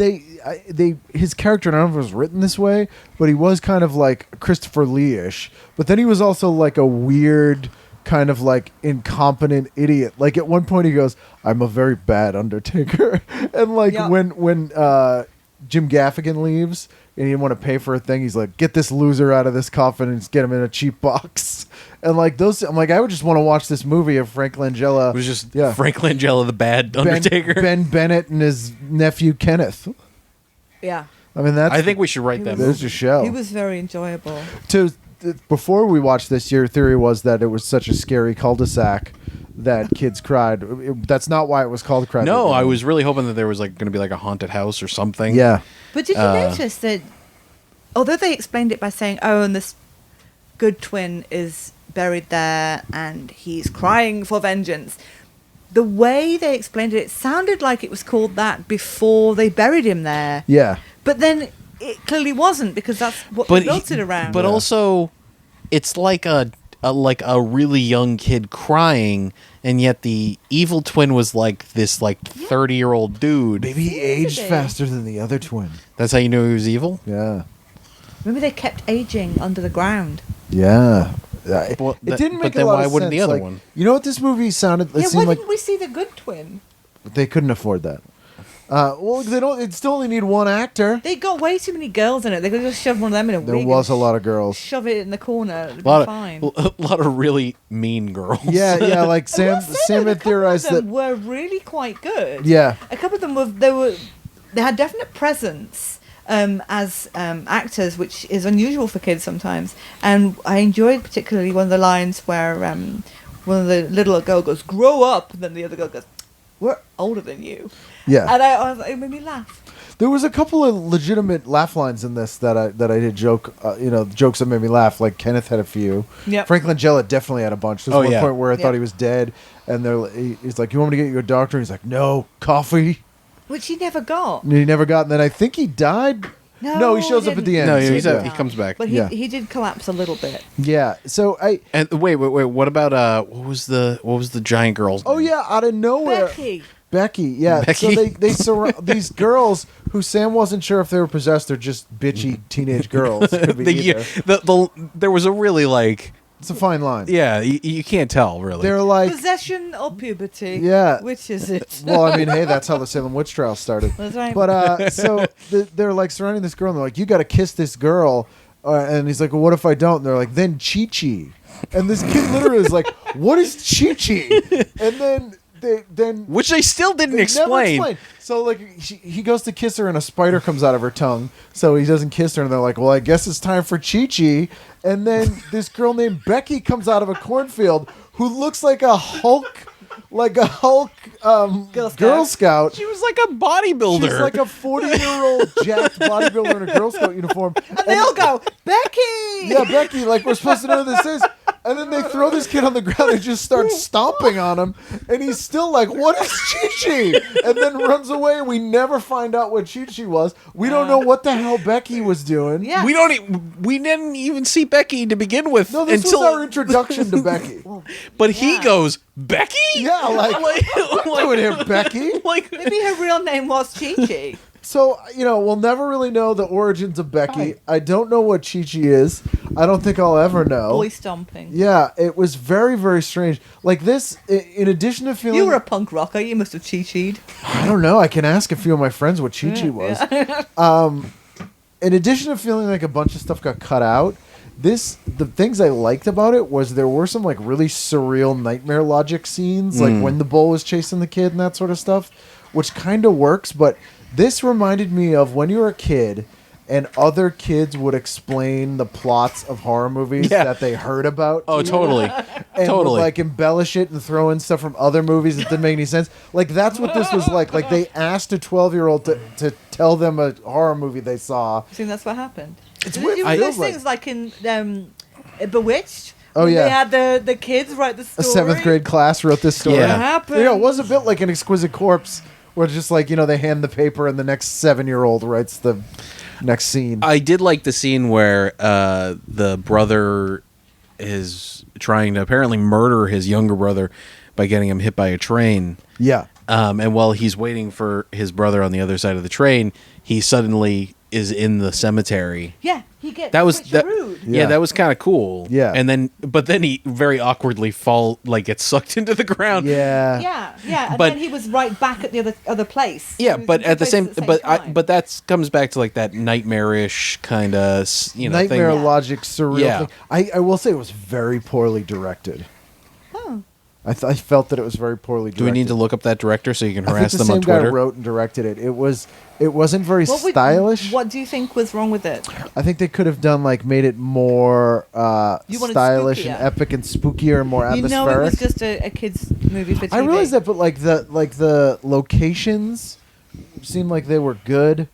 his character, I don't know if it was written this way, but he was kind of like Christopher Lee-ish. But then he was also like a weird, kind of like incompetent idiot. Like at one point he goes, "I'm a very bad Undertaker," and like when Jim Gaffigan leaves and he didn't want to pay for a thing, he's like, "Get this loser out of this coffin and get him in a cheap box." And like those, I'm like, I would just want to watch this movie of Frank Langella. It was just Frank Langella, the bad Undertaker. Ben Bennett and his nephew Kenneth. Yeah. I mean, I think we should write that. There's a show. He was very enjoyable. Before we watched this, your theory was that it was such a scary cul-de-sac that kids cried. That's not why it was called Cry. No, I was really hoping that there was like going to be like a haunted house or something. Yeah. But did you notice that, although they explained it by saying, "Oh, and this good twin is buried there and he's crying for vengeance," the way they explained it sounded like it was called that before they buried him there. Yeah. But then it clearly wasn't, because that's what they built it around. But also, it's like a really young kid crying, and yet the evil twin was like this 30-year-old dude. Maybe he aged faster than the other twin. That's how you knew he was evil? Yeah. Maybe they kept aging under the ground. Yeah. It but didn't make a lot of sense. then why wouldn't the other one? You know what this movie sounded? Yeah, why didn't we see the good twin? They couldn't afford that. Well, they don't. It still only need one actor. They got way too many girls in it. They could just shove one of them in a wig. There was a lot of girls. Shove it in the corner. It'd be fine. A lot of really mean girls. Yeah, like Sam had theorized that were really quite good. Yeah, a couple of them they had definite presence as actors, which is unusual for kids sometimes. And I enjoyed particularly one of the lines where one of the little girl goes, "Grow up," and then the other girl goes, "We're older than you." Yeah, and it made me laugh. There was a couple of legitimate laugh lines in this that I did joke, jokes that made me laugh. Like Kenneth had a few. Yeah. Frank Langella definitely had a bunch. There's one point where I thought he was dead, and he's like, "You want me to get you a doctor?" And he's like, "No, coffee." Which he never got. He never got. And then I think he died. No, he shows up at the end. No, he comes back. But he did collapse a little bit. Yeah. So and wait. What about what was the giant girl's name? Oh yeah, out of nowhere. Becky, yeah. Becky. So they surround these girls who Sam wasn't sure if they were possessed or just bitchy teenage girls. Could be either. There was a really it's a fine line. Yeah, you can't tell really. They're like possession or puberty. Yeah, which is it? Well, I mean, hey, that's how the Salem witch trial started. That's right. But so they're like surrounding this girl, and they're like, "You got to kiss this girl," and he's like, "Well, what if I don't?" And they're like, "Then Chi-Chi," and this kid literally is like, "What is Chi-Chi?" And then which they still didn't explain. So like he goes to kiss her and a spider comes out of her tongue, so he doesn't kiss her, and they're like, "Well, I guess it's time for Chi-Chi." And then this girl named Becky comes out of a cornfield who looks like a Hulk Girl Scout. She was like a bodybuilder. She's like a 40-year-old jacked bodybuilder in a Girl Scout uniform. And they all go, "Becky!" Yeah, Becky, like we're supposed to know who this is. And then they throw this kid on the ground and just start stomping on him. And he's still like, "What is Chi-Chi?" And then runs away, and we never find out what Chi-Chi was. We don't know what the hell Becky was doing. Yeah. We didn't even see Becky to begin with. No, this was our introduction to Becky. But he goes, "Becky?" Yeah, like doing here, Becky. Maybe her real name was Chi-Chi. So, we'll never really know the origins of Becky. Right. I don't know what Chi-Chi is. I don't think I'll ever know. Boy stomping. Yeah, it was very, very strange. Like this, in addition to feeling... You were a punk rocker. You must have Chi-Chi'd. I don't know. I can ask a few of my friends what Chi-Chi was. Yeah. In addition to feeling like a bunch of stuff got cut out, the things I liked about it was there were some like really surreal nightmare logic scenes, like when the bull was chasing the kid and that sort of stuff, which kind of works, but... This reminded me of when you were a kid and other kids would explain the plots of horror movies that they heard about. Oh, totally. And would, like, embellish it and throw in stuff from other movies that didn't make any sense. Like, that's what this was like. Like, they asked a 12-year-old to tell them a horror movie they saw. I think that's what happened. It's weird. Those things like in Bewitched, Oh, When yeah. They had the kids write the A story. 7th grade class wrote this story. Yeah. What happened? You know, it was a bit like an Exquisite Corpse, where it's just like, they hand the paper and the next 7-year-old writes the next scene. I did like the scene where the brother is trying to apparently murder his younger brother by getting him hit by a train. Yeah. And while he's waiting for his brother on the other side of the train, he suddenly is in the cemetery. Yeah, he gets That was that. rude. Yeah, that was kind of cool. Yeah. and then he very awkwardly gets sucked into the ground. Yeah. Yeah, and But- then he was right back at the other place. Yeah, He was but in at the place same, time. but that comes back to like that nightmarish kind of Nightmare thing. logic, surreal Yeah. thing. I will say it was very poorly directed. Oh. I felt that it was very poorly directed. Do we need to look up that director so you can I think harass the them same on Twitter? guy wrote and directed it. It wasn't very stylish. What do you think was wrong with it? I think they could have done made it more You wanted stylish spookier. and epic and spookier and more You atmospheric. know, it was just a kids movie for TV. I realized that, but the locations seemed like they were good.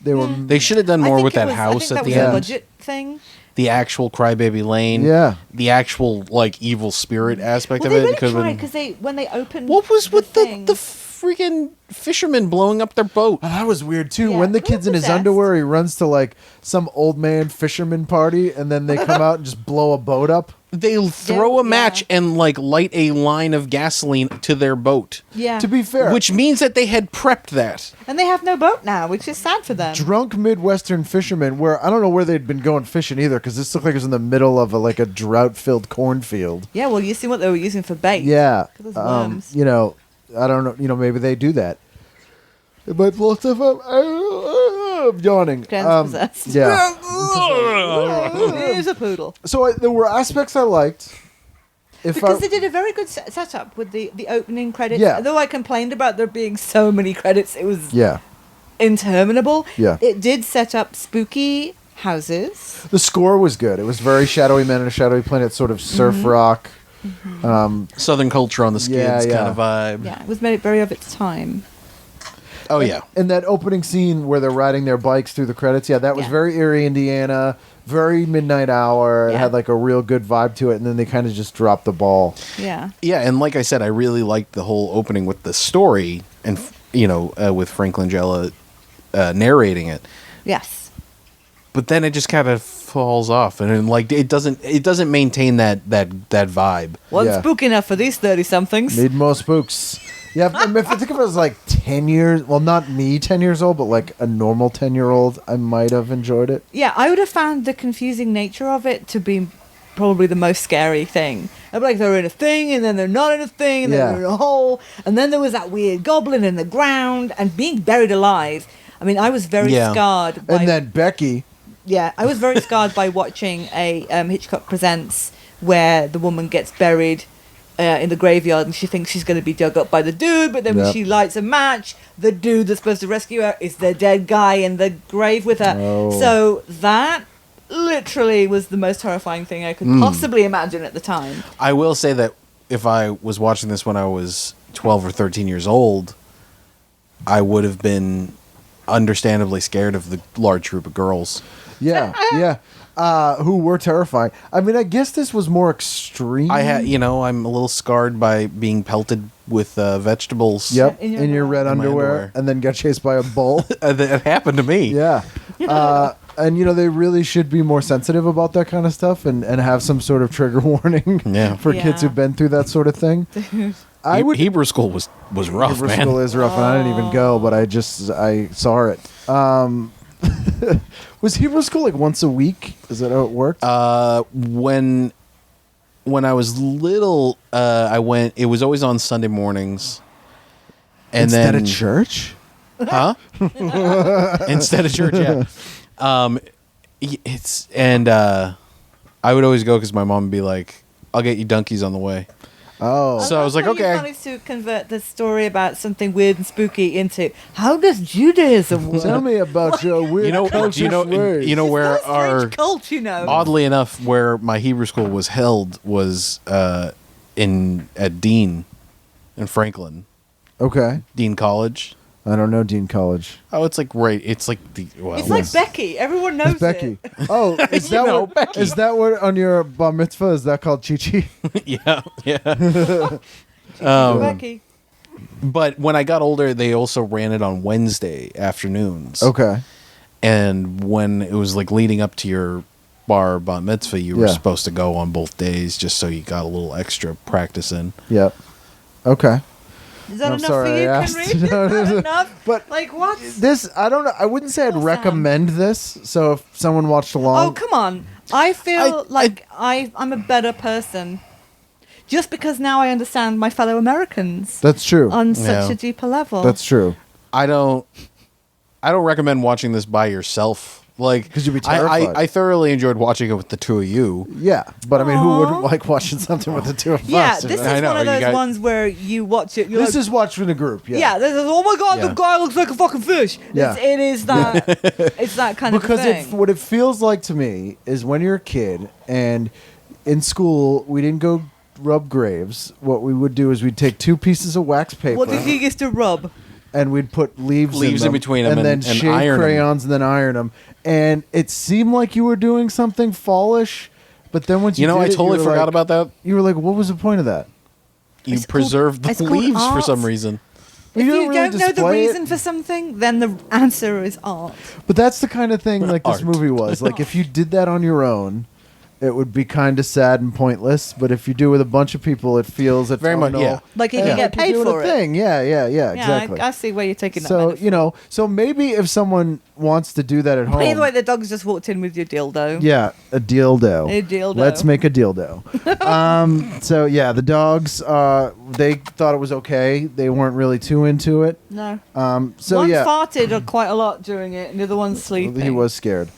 They were They should have done I more think with it that was- I house think at that the was a end. budget thing. The actual Crybaby Lane. Yeah. The actual evil spirit aspect Well, of they it. really could've tried been- because when they opened. What was with thing, the freaking fishermen blowing up their boat? Oh, that was weird too. Yeah, When the who kid's in his possessed? underwear, he runs to some old man fisherman party, and then they come out and just blow a boat up. They throw a match and light a line of gasoline to their boat. Yeah. To be fair, Which means that they had prepped that. And they have no boat now, which is sad for them. drunk Midwestern fishermen, where I don't know where they'd been going fishing either, because this looked like it was in the middle of a drought-filled cornfield. Yeah, well, you see what they were using for bait. Yeah, 'Cause there's worms. I don't know. Maybe they do that. It might blow stuff up. I'm yawning. Jen's possessed. Yeah. It is a poodle. So there were aspects I liked. Because they did a very good setup with the opening credits. Yeah. Though I complained about there being so many credits, it was Yeah. interminable. Yeah. It did set up spooky houses. The score was good. It was very Shadowy Men in a Shadowy Planet, sort of surf Mm-hmm. rock. Southern culture on the skids Yeah, yeah. kind of vibe. Yeah, it was very of its time. Oh, yeah. And that opening scene where they're riding their bikes through the credits, that was Yeah. very Erie, Indiana, very Midnight Hour. It Yeah. had a real good vibe to it, and then they kind of just dropped the ball. Yeah. Yeah, and like I said, I really liked the whole opening with the story and, with Frank Langella narrating it. Yes. But then it just kind of falls off, and then, it doesn't maintain that vibe. Wasn't Yeah. spooky enough for these 30-somethings. Need more spooks. Yeah, if I think of it as 10 years, well, not me 10 years old, but a normal 10-year-old, I might have enjoyed it. Yeah, I would have found the confusing nature of it to be probably the most scary thing. I'd be they're in a thing, and then they're not in a thing, and then Yeah. they're in a hole, and then there was that weird goblin in the ground, and being buried alive. I mean, I was very Yeah. scarred by... And then Becky, Yeah, I was very scarred by watching a Hitchcock Presents where the woman gets buried in the graveyard and she thinks she's going to be dug up by the dude, but then when Yep. she lights a match, the dude that's supposed to rescue her is the dead guy in the grave with her. Oh. So that literally was the most horrifying thing I could possibly imagine at the time. I will say that if I was watching this when I was 12 or 13 years old, I would have been understandably scared of the large group of girls. yeah, who were terrifying. I mean, I guess this was more extreme. I'm a little scarred by being pelted with vegetables. Yep, In in your your red In my underwear, underwear. and then got chased by a bull. That happened to me. Yeah. And they really should be more sensitive about that kind of stuff and have some sort of trigger warning Yeah. for kids Yeah. who've been through that sort of thing. I would Hebrew school was rough, Hebrew man. school is rough, and I didn't even go, but I saw it. Was Hebrew school once a week? Is that how it worked? When I was little, I went. It was always on Sunday mornings. And Instead then of church? Huh? Instead of church, yeah. I would always go because my mom would be like, "I'll get you donkeys on the way." Oh. So I was like, That's how okay. you managed to convert the story about something weird and spooky into how does Judaism work? Tell me about your weird You know, cultish ways. where It's not a our strange cult, oddly enough, where my Hebrew school was held was at Dean in Franklin, Okay. Dean College. I don't know Dean College. Oh, it's like right. It's like the. Well, It's like Becky. Everyone knows It's Becky. it. Oh, is that know, what? Becky. Is that what on your bar mitzvah? Is that called Chi Chi? yeah. Becky. But when I got older, they also ran it on Wednesday afternoons. Okay. And when it was like leading up to your bat mitzvah, you were Yeah. supposed to go on both days just so you got a little extra practice in. Yep. Okay. Is that I'm enough sorry, for you, I Henry? asked. Is No, that no. enough? But like what? This, I don't know. I wouldn't say I'd Sam. recommend this. So if someone watched along, Oh, come on. I feel I'm a better person. Just because now I understand my fellow Americans that's true. on such Yeah. a deeper level. That's true. I don't recommend watching this by yourself. Like, 'Cause you'd be terrified. I thoroughly enjoyed watching it with the two of you. Yeah, but I mean, who Aw. wouldn't like watching something with the two of yeah, us? this is I know, one of you those guys- ones where you watch it. You're This like, is watched in a group. Yeah. yeah. This is, oh my god, Yeah. the guy looks like a fucking fish. Yeah. It is that. It's that kind Because of a thing. what it feels like to me is when you're a kid and in school we didn't go rub graves. What we would do is we'd take 2 pieces of wax paper What did you used to rub? and we'd put leaves in them, between 'em and then and shade iron 'em. crayons and then iron them. And it seemed like you were doing something fallish, but then once you You know, did I it, you totally were forgot like- about that. You were like, what was the point of that? You It's called- preserved it's the called leaves for art. some reason. If don't you really don't know the display it. reason for something, then the answer is art. But that's the kind of thing like this Art. movie was. Like if you did that on your own, it would be kind of sad and pointless. But if you do it with a bunch of people, it feels Very much, autumnal. yeah. Like you Yeah. can get Like paid you're doing for a it. thing. Yeah, exactly. I see where you're taking that. So metaphor. so maybe if someone wants to do that at home, By the way, the dog's just walked in with your dildo. yeah, a dildo. A dildo. Let's make a dildo. So yeah, the dogs. They thought it was okay. They weren't really too into it. No. So one yeah, farted quite a lot during it, and the other one's sleeping. he was scared.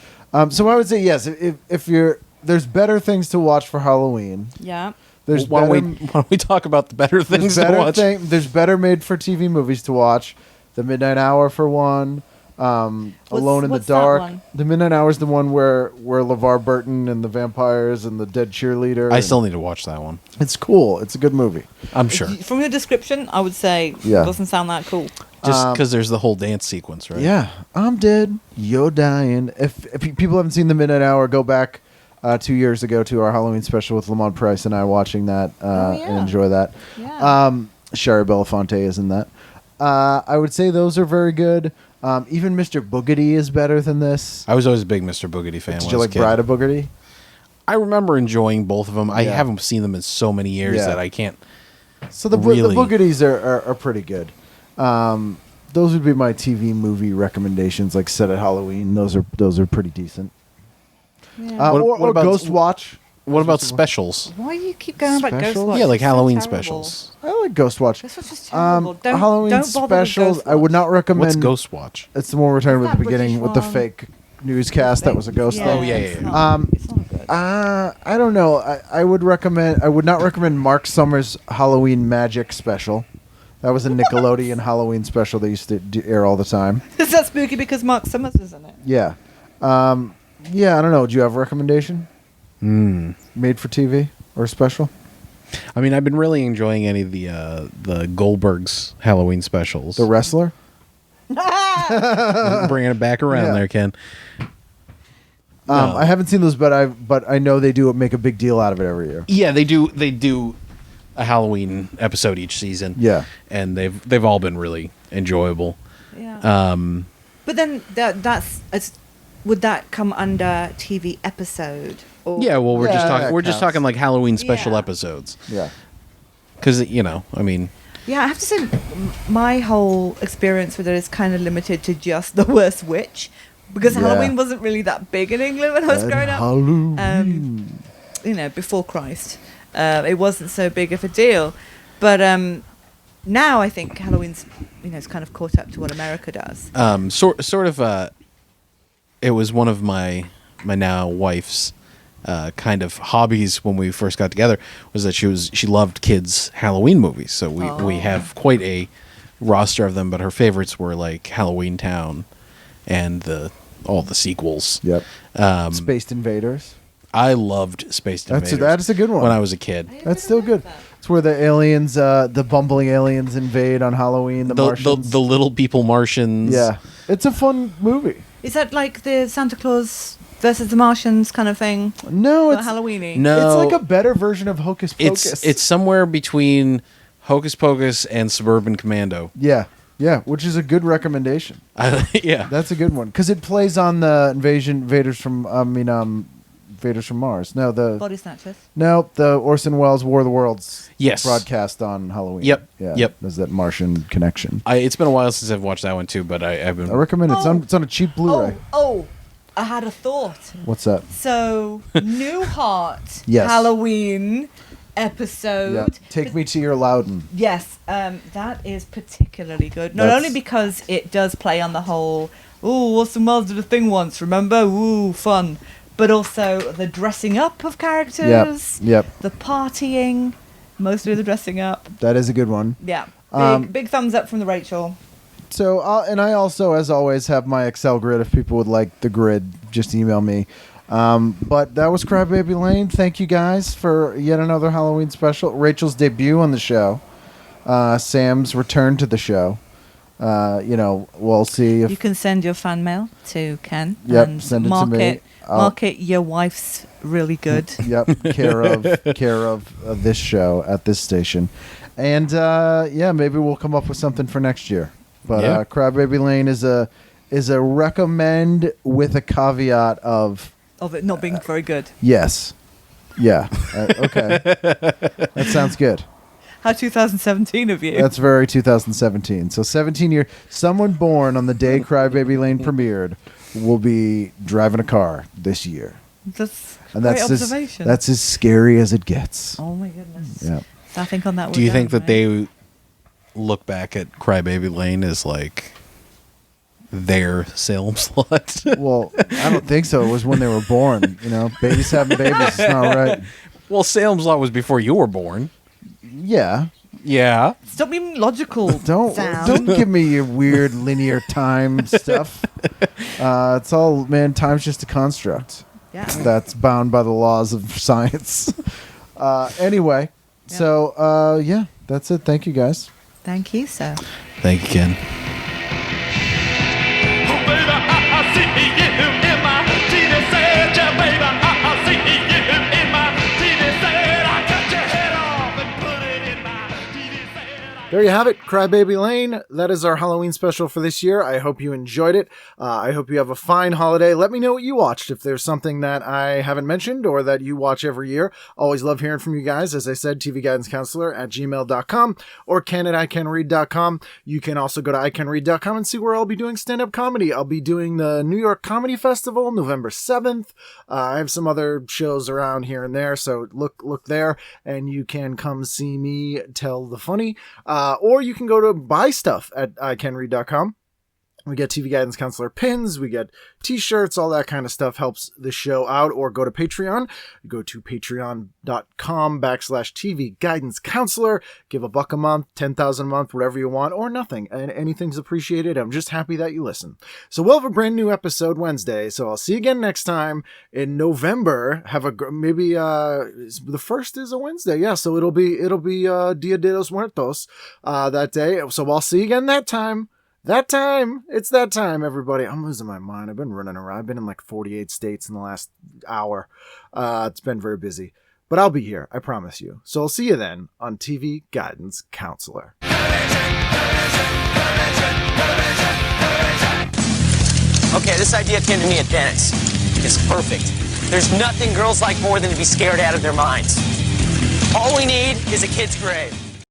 So I would say yes. If you're there's better things to watch for Halloween. Yeah. There's Why better, don't we talk about the better things there's to better watch? there's better made for TV movies to watch. The Midnight Hour for one. Alone in the what's that Dark. one? The Midnight Hour is the one where LeVar Burton and the vampires and the dead cheerleader. I and- still need to watch that one. It's cool. It's a good movie. I'm sure. From your description, I would say Yeah. it doesn't sound that cool. Just because there's the whole dance sequence, right? Yeah, I'm dead. You're dying. If people haven't seen the Midnight Hour, go back 2 years ago to our Halloween special with Lamont Price and I watching that and yeah. enjoy that. Yeah. Shari Belafonte is in that. I would say those are very good. Even Mr. Boogedy is better than this. I was always a big Mr. Boogedy fan. Did when you I was like a kid. Bride of Boogedy? I remember enjoying both of them. I Yeah. haven't seen them in so many years Yeah. that I can't. So the Really? Boogedy's are pretty good. Those would be my TV movie recommendations. Like Set at Halloween. Those are pretty decent. Yeah. Or about- Ghost Watch. What about specials? Why do you keep going about Ghost Specials? Watch? Yeah, like It's so Halloween terrible. specials. I like Ghost Watch. Ghost Watch is terrible. Don't, Halloween don't bother with specials. Ghost I would not Watch. recommend. What's Ghost Watch? It's the one we're talking about at the That beginning British with the one. fake newscast that was a ghost Yeah, thing. Oh, yeah, it's yeah. not- it's not good. I don't know. I would recommend. I would not recommend Mark Summers' Halloween Magic special. That was a Nickelodeon Halloween special they used to air all the time. Is that spooky because Mark Summers is in it? Yeah. Yeah, I don't know. Do you have a recommendation? Made for TV or special? I mean, I've been really enjoying any of the Goldberg's Halloween specials. The Wrestler? Bringing it back around Yeah. there, Ken. I haven't seen those, but I know they do make a big deal out of it every year. Yeah, they do. They do a Halloween episode each season. Yeah. and they've all been really enjoyable. Yeah. But then would that come under TV episode? Or Yeah, well, we're Yeah, just talking. that We're just counts. talking like Halloween special Yeah. episodes. Yeah. Because I mean, Yeah, I have to say, my whole experience with it is kind of limited to just The Worst Witch, because Yeah. Halloween wasn't really that big in England when I was growing up. Halloween. Before Christ, it wasn't so big of a deal. But now I think Halloween's, it's kind of caught up to what America does. sort of. It was one of my now wife's kind of hobbies when we first got together, was that she loved kids' Halloween movies. So we have quite a roster of them, but her favorites were like Halloween Town and all the sequels. Yep. Spaced Invaders. I loved Space Invaders. That's a good one. When I was a kid. That's still good. It's where the aliens, the bumbling aliens invade on Halloween. The Martians. The little people Martians. Yeah, it's a fun movie. Is that like the Santa Claus versus the Martians kind of thing? No, Not it's Halloweeny. No, It's like a better version of Hocus Pocus. It's somewhere between Hocus Pocus and Suburban Commando. Yeah, which is a good recommendation. Yeah, That's a good one because it plays on the Invaders from Mars. No, Body Snatchers. the Orson Welles War of the Worlds. Yes. Broadcast on Halloween. Yep. Yeah. Yep. There's that Martian connection. It's been a while since I've watched that one too, but I've been. I recommend it. It's on a cheap Blu-ray. Oh, I had a thought. What's that? So, New Heart Yes. Halloween episode. Yeah. Take Me to Your Loudon. Yes, that is particularly good. Not That's- only because it does play on the whole, ooh, Orson Welles did a thing once, remember? Ooh, fun. But also the dressing up of characters. Yep. The partying. Mostly the dressing up. That is a good one. Yeah. Big thumbs up from the Rachel. So, and I also, as always, have my Excel grid. If people would like the grid, just email me. But that was Crybaby Lane. Thank you guys for yet another Halloween special. Rachel's debut on the show. Sam's return to the show. We'll see if... You can send your fan mail to Ken. Yep, and send it to mark me. Mark it, your wife's really good. Yep, care of this show at this station. And, maybe we'll come up with something for next year. But Crybaby Lane is a recommend with a caveat of Of it not being very good. yes. Yeah. Okay. That sounds good. How 2017 of you. That's very 2017. So 17 year someone born on the day Crybaby Lane premiered will be driving a car this year. That's And great that's observation. that's as scary as it gets. Oh my goodness. Yeah. I think on that one. Do you think that they look back at Crybaby Lane as like their Salem slut? Well, I don't think so. It was when they were born. Babies having babies is not right. Well, Salem's Lot was before you were born. Yeah. Yeah. Stop being logical. Don't give me your weird linear time stuff. It's all, man, time's just a construct. Yeah. That's bound by the laws of science. Anyway, so that's it. Thank you guys. Thank you, sir. Thank you, Ken. Oh, baby, I see you in my TV set, yeah, baby, I see you in my TV set. I cut your head off and put it in my TV set. There you have it, Crybaby Lane. That is our Halloween special for this year. I hope you enjoyed it. I hope you have a fine holiday. Let me know what you watched, if there's something that I haven't mentioned or that you watch every year. Always love hearing from you guys. As I said, tvguidancecounselor@gmail.com or ken@icanread.com. You can also go to icanread.com and see where I'll be doing stand-up comedy. I'll be doing the New York Comedy Festival, November 7th. I have some other shows around here and there, so look there, and you can come see me tell the funny. Or you can go to buy stuff at icanread.com. We get TV Guidance Counselor pins, we get t-shirts, all that kind of stuff helps the show out. Or go to Patreon. Go to patreon.com/TV Guidance Counselor. Give $1 a month, 10,000 a month, whatever you want, or nothing. And anything's appreciated. I'm just happy that you listen. So we'll have a brand new episode Wednesday. So I'll see you again next time in November. Have maybe the first is a Wednesday. Yeah, so it'll be Dia de los Muertos that day. So I'll see you again that time. It's that time, everybody. I'm losing my mind. I've been running around. I've been in like 48 states in the last hour. It's been very busy. But I'll be here, I promise you. So I'll see you then on TV Guidance Counselor. Okay, this idea came to me at Dennis. It's perfect. There's nothing girls like more than to be scared out of their minds. All we need is a kid's grave.